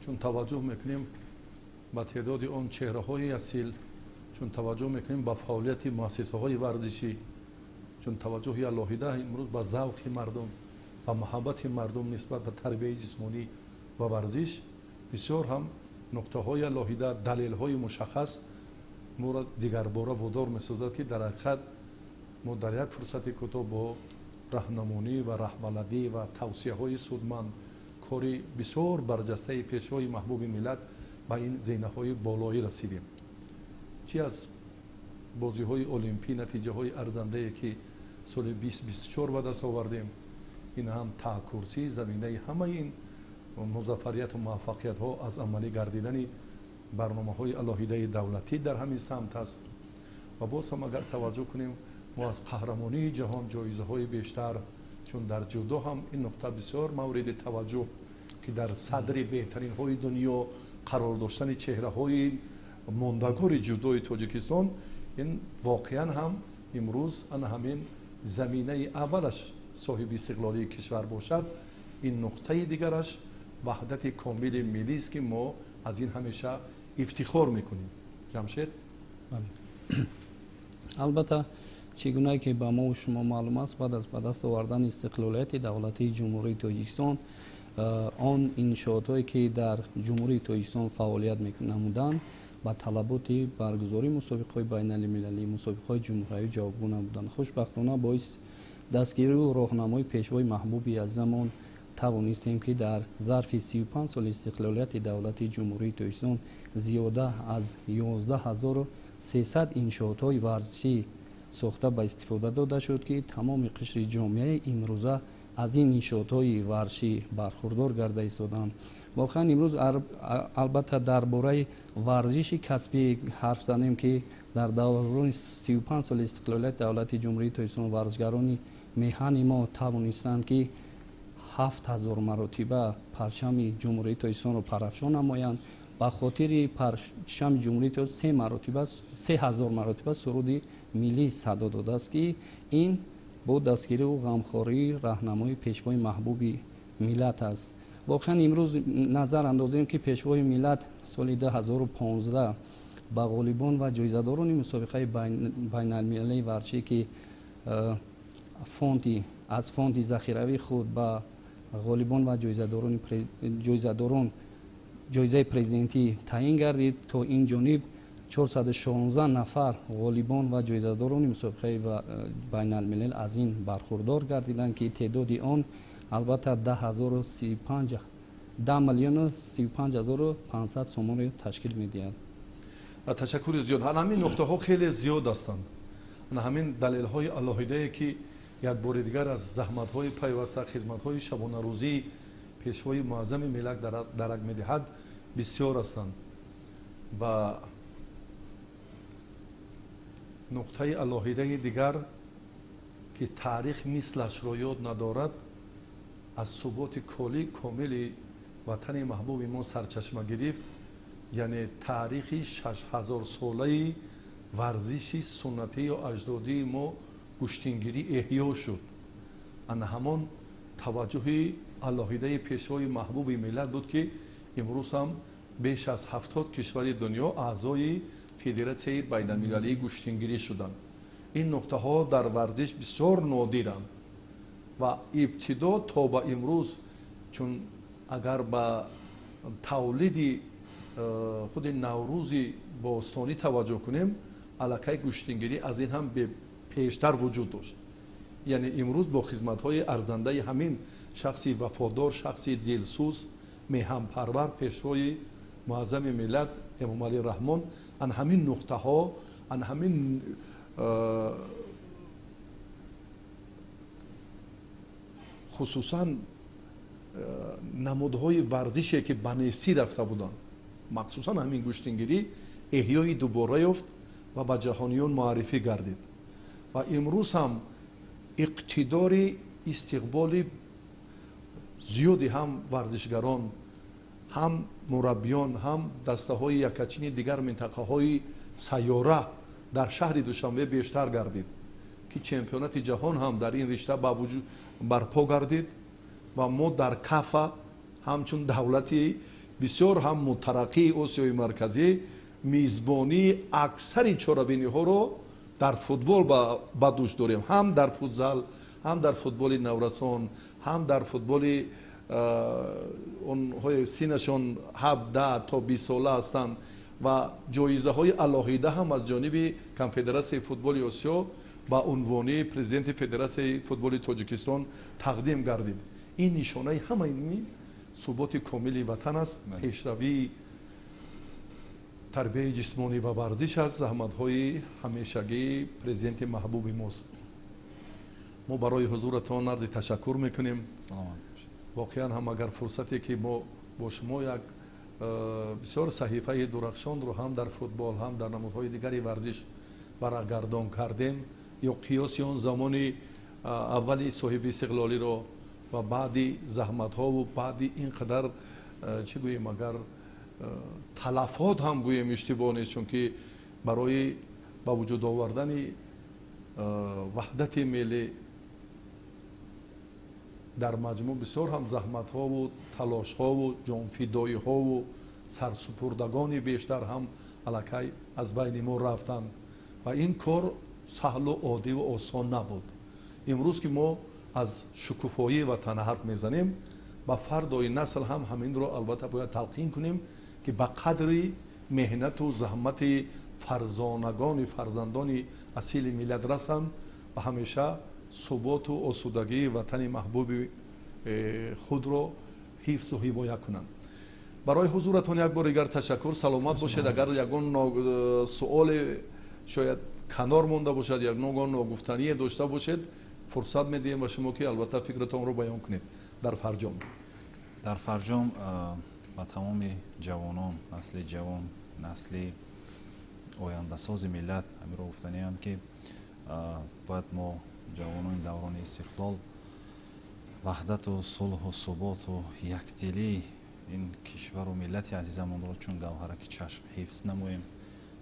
Speaker 2: چون توجه میکنیم به تعداد آن چهره های اصیل، چون توجه میکنیم به فعالیت مؤسسه های ورزشی، چون توجه الهیده امروز به ذوق مردم و محبت مردم نسبت به تربیت جسمانی و ورزش، بسیار هم نقطه های الهیده، دلیل های مشخص ما را دیگر باره وادار میسازد که در حقیقت ما در یک فرصت کوتاه با راهنمایی و رهبری و توصیه های سودمند کاری بسیار برجسته پیشوای محبوب ملت به این زینه های بالایی رسیدیم. چی از بازی های المپی نتیجه های ارزنده که سال 2024 به دست آوردیم، این هم تاکورسی زمینه همه این مظفریت و موفقیت ها از عملی گردیدن برنامه های الهیده دولتی در همین سمت است. و باز هم اگر توجه کنیم ما از قهرمانی جهان جایزه های بیشتر، چون در جودو هم این نقطه بسیار مورد توجه که در صدر بهترین های دنیا قرار داشتن چهره های ماندگار جودوی تاجیکستان، این واقعا هم امروز ان همین زمینه اولش صاحب استقلالی کشور باشد. این نقطه دیگرش وحدت کامل ملی است که ما از این همیشه افتخار میکنیم. جمشید؟
Speaker 10: البته چگونه که به ما و شما معلوم است، بعد از به دست آوردن استقلالیت دولتی جمهوری تاجیکستان، آن انشاءاتی که در جمهوری تاجیکستان فعالیت نمودند با طلبات برگزاری مسابقه‌های بین المللی، مسابقه‌های جمهوری جوابگو نبودند. خوشبختانه باعث دستگیری و راهنمای پیشوای محبوبی از زمان توانستیم که در ظرف 35 سال استقلالیت دولت جمهوری تاجیکستان زیاده از 11300 انشاءات‌های ورزشی ساخته به استفاده داده شد که تمام قشر جامعه امروزه از این انشاءات‌های ورزشی برخوردار گرده ایستادند. واقعا امروز البته درباره ورزش کسبی حرف زنیم که در دوران 35 سال استقلالیت دولت جمهوری تاجیکستان ورزشگران میهن ما توانستند که 7000 مرتبه پرچم جمهوری تاجیکستان را پرافشان نمایند. به خاطر پرچم جمهوری تاجیکستان 3000 مرتبه سرود ملی صدا داده است که این با دستگیری و غمخواری راهنمای پیشوای محبوب ملت است. واقعا امروز نظر اندازیم که پیشوای ملت سال 2015 با غالبان و جایزه‌داران مسابقه بین المللی ورزشی که از فوند ذخیروی خود با غالبان و جایزه‌داران جایزه پرزیدنتی تعیین گردید. تا این جانب 416 نفر غالبان و جایزه‌داران مسابقه بین الملل از این برخوردار گردیدند که تعداد آن البته 10,35,500 سوم تشکیل می‌دهد.
Speaker 2: تشکر زیاد. همین نقطه ها خیلی زیاد هستند. همین دلیل های الهیده که як бори дигар аз заҳматҳои пайваста хизматҳои шабонарӯзии пешвои муаззами миллат дарак медиҳад бисёр ҳастанд. ва нуқтаи алоҳидаи дигар ки таърих мислашро ёд надорад, аз суботи комили ватани маҳбуби мо сарчашма гирифт, яъне таърихи 6000-солаи варзиши суннатӣ ё аҷдодии мо гӯштингирӣ эҳьё шуд. ана ҳамон таваҷҷӯҳи алоҳидаи пешвои маҳбуби миллат буд ки имрӯз ҳам беш аз 70 кишвари дунё аъзои федератсияи байналмилалии гӯштингирӣ шуданд. ин нуқтаҳо дар варзиш бисёр нодиранд ва ибтидо то ба имрӯз, чун агар ба тавлиди худи наврӯзи бостонӣ таваҷҷӯҳ кунем, аллакай гӯштингирӣ аз ин ҳам пештар вуҷуд дошт. яъне имрӯз бо хизматҳои арзандаи ҳамин шахси вафодор, шахси дилсӯз, меҳанпарвар, пешвои муаззами миллат эмомалӣ раҳмон, ан ҳамин нуқтаҳо, ан ҳамин хусусан намудҳои варзише ки ба нестӣ рафта буданд, махсусан ҳамин гӯштингирӣ эҳьёи дубора ёфт ва ба ҷаҳониён муаррифӣ гардид. ва имрӯз ҳам иқтидори истиқболи зиёди ҳам варзишгарон, ҳам мураббиён, ҳам дастаҳои якачини дигар минтақаҳои сайёра дар шаҳри Душанбе бештар гардид, ки чемпионати ҷаҳон ҳам дар ин ришта барпо гардид ва мо дар кафа ҳамчун давлати бисёр ҳам мутараққии Осиёи марказӣ мизбонии аксари чорабиниҳоро дар футбол ба дӯш дорем, ҳам дар футзал, ҳам дар футболи наврасон, ҳам дар футболи онҳои синашон 17 то 20 сола ҳастанд ва ҷоизаҳои алоҳида ҳам аз ҷониби Конфедератсияи футболи Осиё ба унвони президенти Федератсияи футболи Тоҷикистон тақдим гардид. ин нишонаи ҳамаи суботи комили ватан аст, пешравии тарбияи ҷисмонӣ ва варзиш аст, заҳматҳои ҳамешагии президенти маҳбуби мост. мо барои ҳузуратон арзи ташаккур мекунем. воқеан ҳам агар фурсате ки мо бо шумо як бисёр саҳифаи дурахшонро ҳам дар футбол, ҳам дар намудҳои дигари варзиш барагардон кардем, ё қиёси он замони аввали соҳиби истиқлолиро ва баъди заҳматҳову баъди ин қадар чӣ гӯем, агар талафот ҳам гӯем иштибоҳ нест, чунки барои ба вуҷуд овардани ваҳдати миллӣ дар маҷмӯъ бисёр ҳам заҳматҳову талошҳову ҷонфидоиҳову сарсупурдагони бештар ҳам аллакай аз байни мо рафтанд ва ин кор саҳлу оддиву осон набуд. имрӯз ки мо аз шукуфоии ватан ҳарф мезанем, ба фардои насл ҳам ҳаминро албатта бояд талқин кунем ки ба қадри меҳнату заҳмати фарзонагони фарзандони асили миллат расанд ва ҳамеша суботу осудагии ватани маҳбуби худро ҳифзу ҳимоя кунанд. барои ҳузуратон як бор дигар ташаккур. саломат бошед. агар ягон суоле шояд канор монда бошад, ягон ногуфтание дошта бошед, фурсат медиҳем ба шумо ки албатта фикратонро баён кунед. дар фарҷом
Speaker 9: ба тамоми ҷавонон, насли ҷавон, насли ояндасози миллат ҳамиро гуфтаниам ки бояд мо ҷавонони даврони истиқлол ваҳдату сулҳу суботу якдилии ин кишвару миллати азизамонро чун гавҳараки чашм ҳифз намоем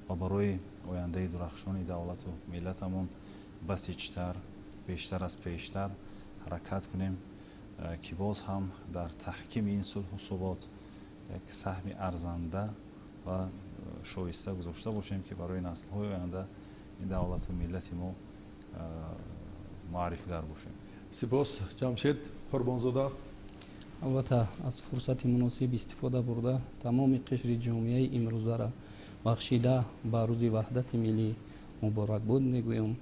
Speaker 9: ва барои ояндаи дурахшони давлату миллатамон басичтар, бештар аз пештар ҳаракат кунем ки боз ҳам дар таҳкими ин сулҳу субот як саҳми арзанда ва шоиста гузошта бошем ки барои наслҳои оянда ин давлату миллати мо муаррифгар бошем.
Speaker 2: сипос ҷамшед қурбонзода.
Speaker 10: албатта аз фурсати муносиб истифода бурда тамоми қишри ҷомеаи имрӯзара бахшида ба рӯзи ваҳдати миллӣ муборакбод мегӯем.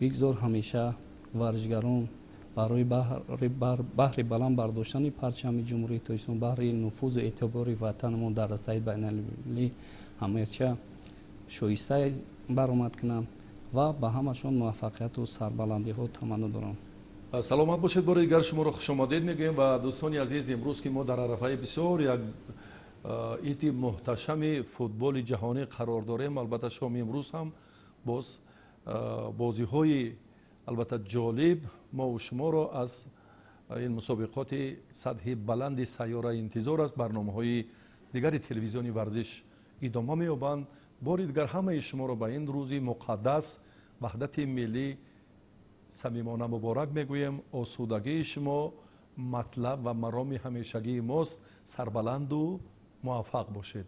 Speaker 10: бигзор ҳамеша варзишгарон барои баҳри баланд бардоштани парчами ҷумҳурии Тоҷикистон, баҳри нуфузу эътибори ватанамон дар расаи байналмилалӣ ҳамеша шоиста баромад кунанд ва ба ҳамашон муваффақияту сарбаландиҳо таманну дорам.
Speaker 2: саломат бошед. бори дигар шуморо хушомадед мегӯем ва дӯстони азиз, имрӯз ки мо дар арафаи бисёр як иди муҳташами футболи ҷаҳонӣ қарор дорем. албатта шоми имрӯз ҳам боз бозиҳои албатта ҷолиб мову шуморо аз ин мусобиқоти сатҳи баланди сайёра интизор аст. барномаҳои дигари телевизиони варзиш идома меёбанд. бори дигар ҳамаи шуморо ба ин рӯзи муқаддас ваҳдати миллӣ самимона муборак мегӯем. осудагии шумо матлаб ва мароми ҳамешагии мост. сарбаланду муваффақ бошед.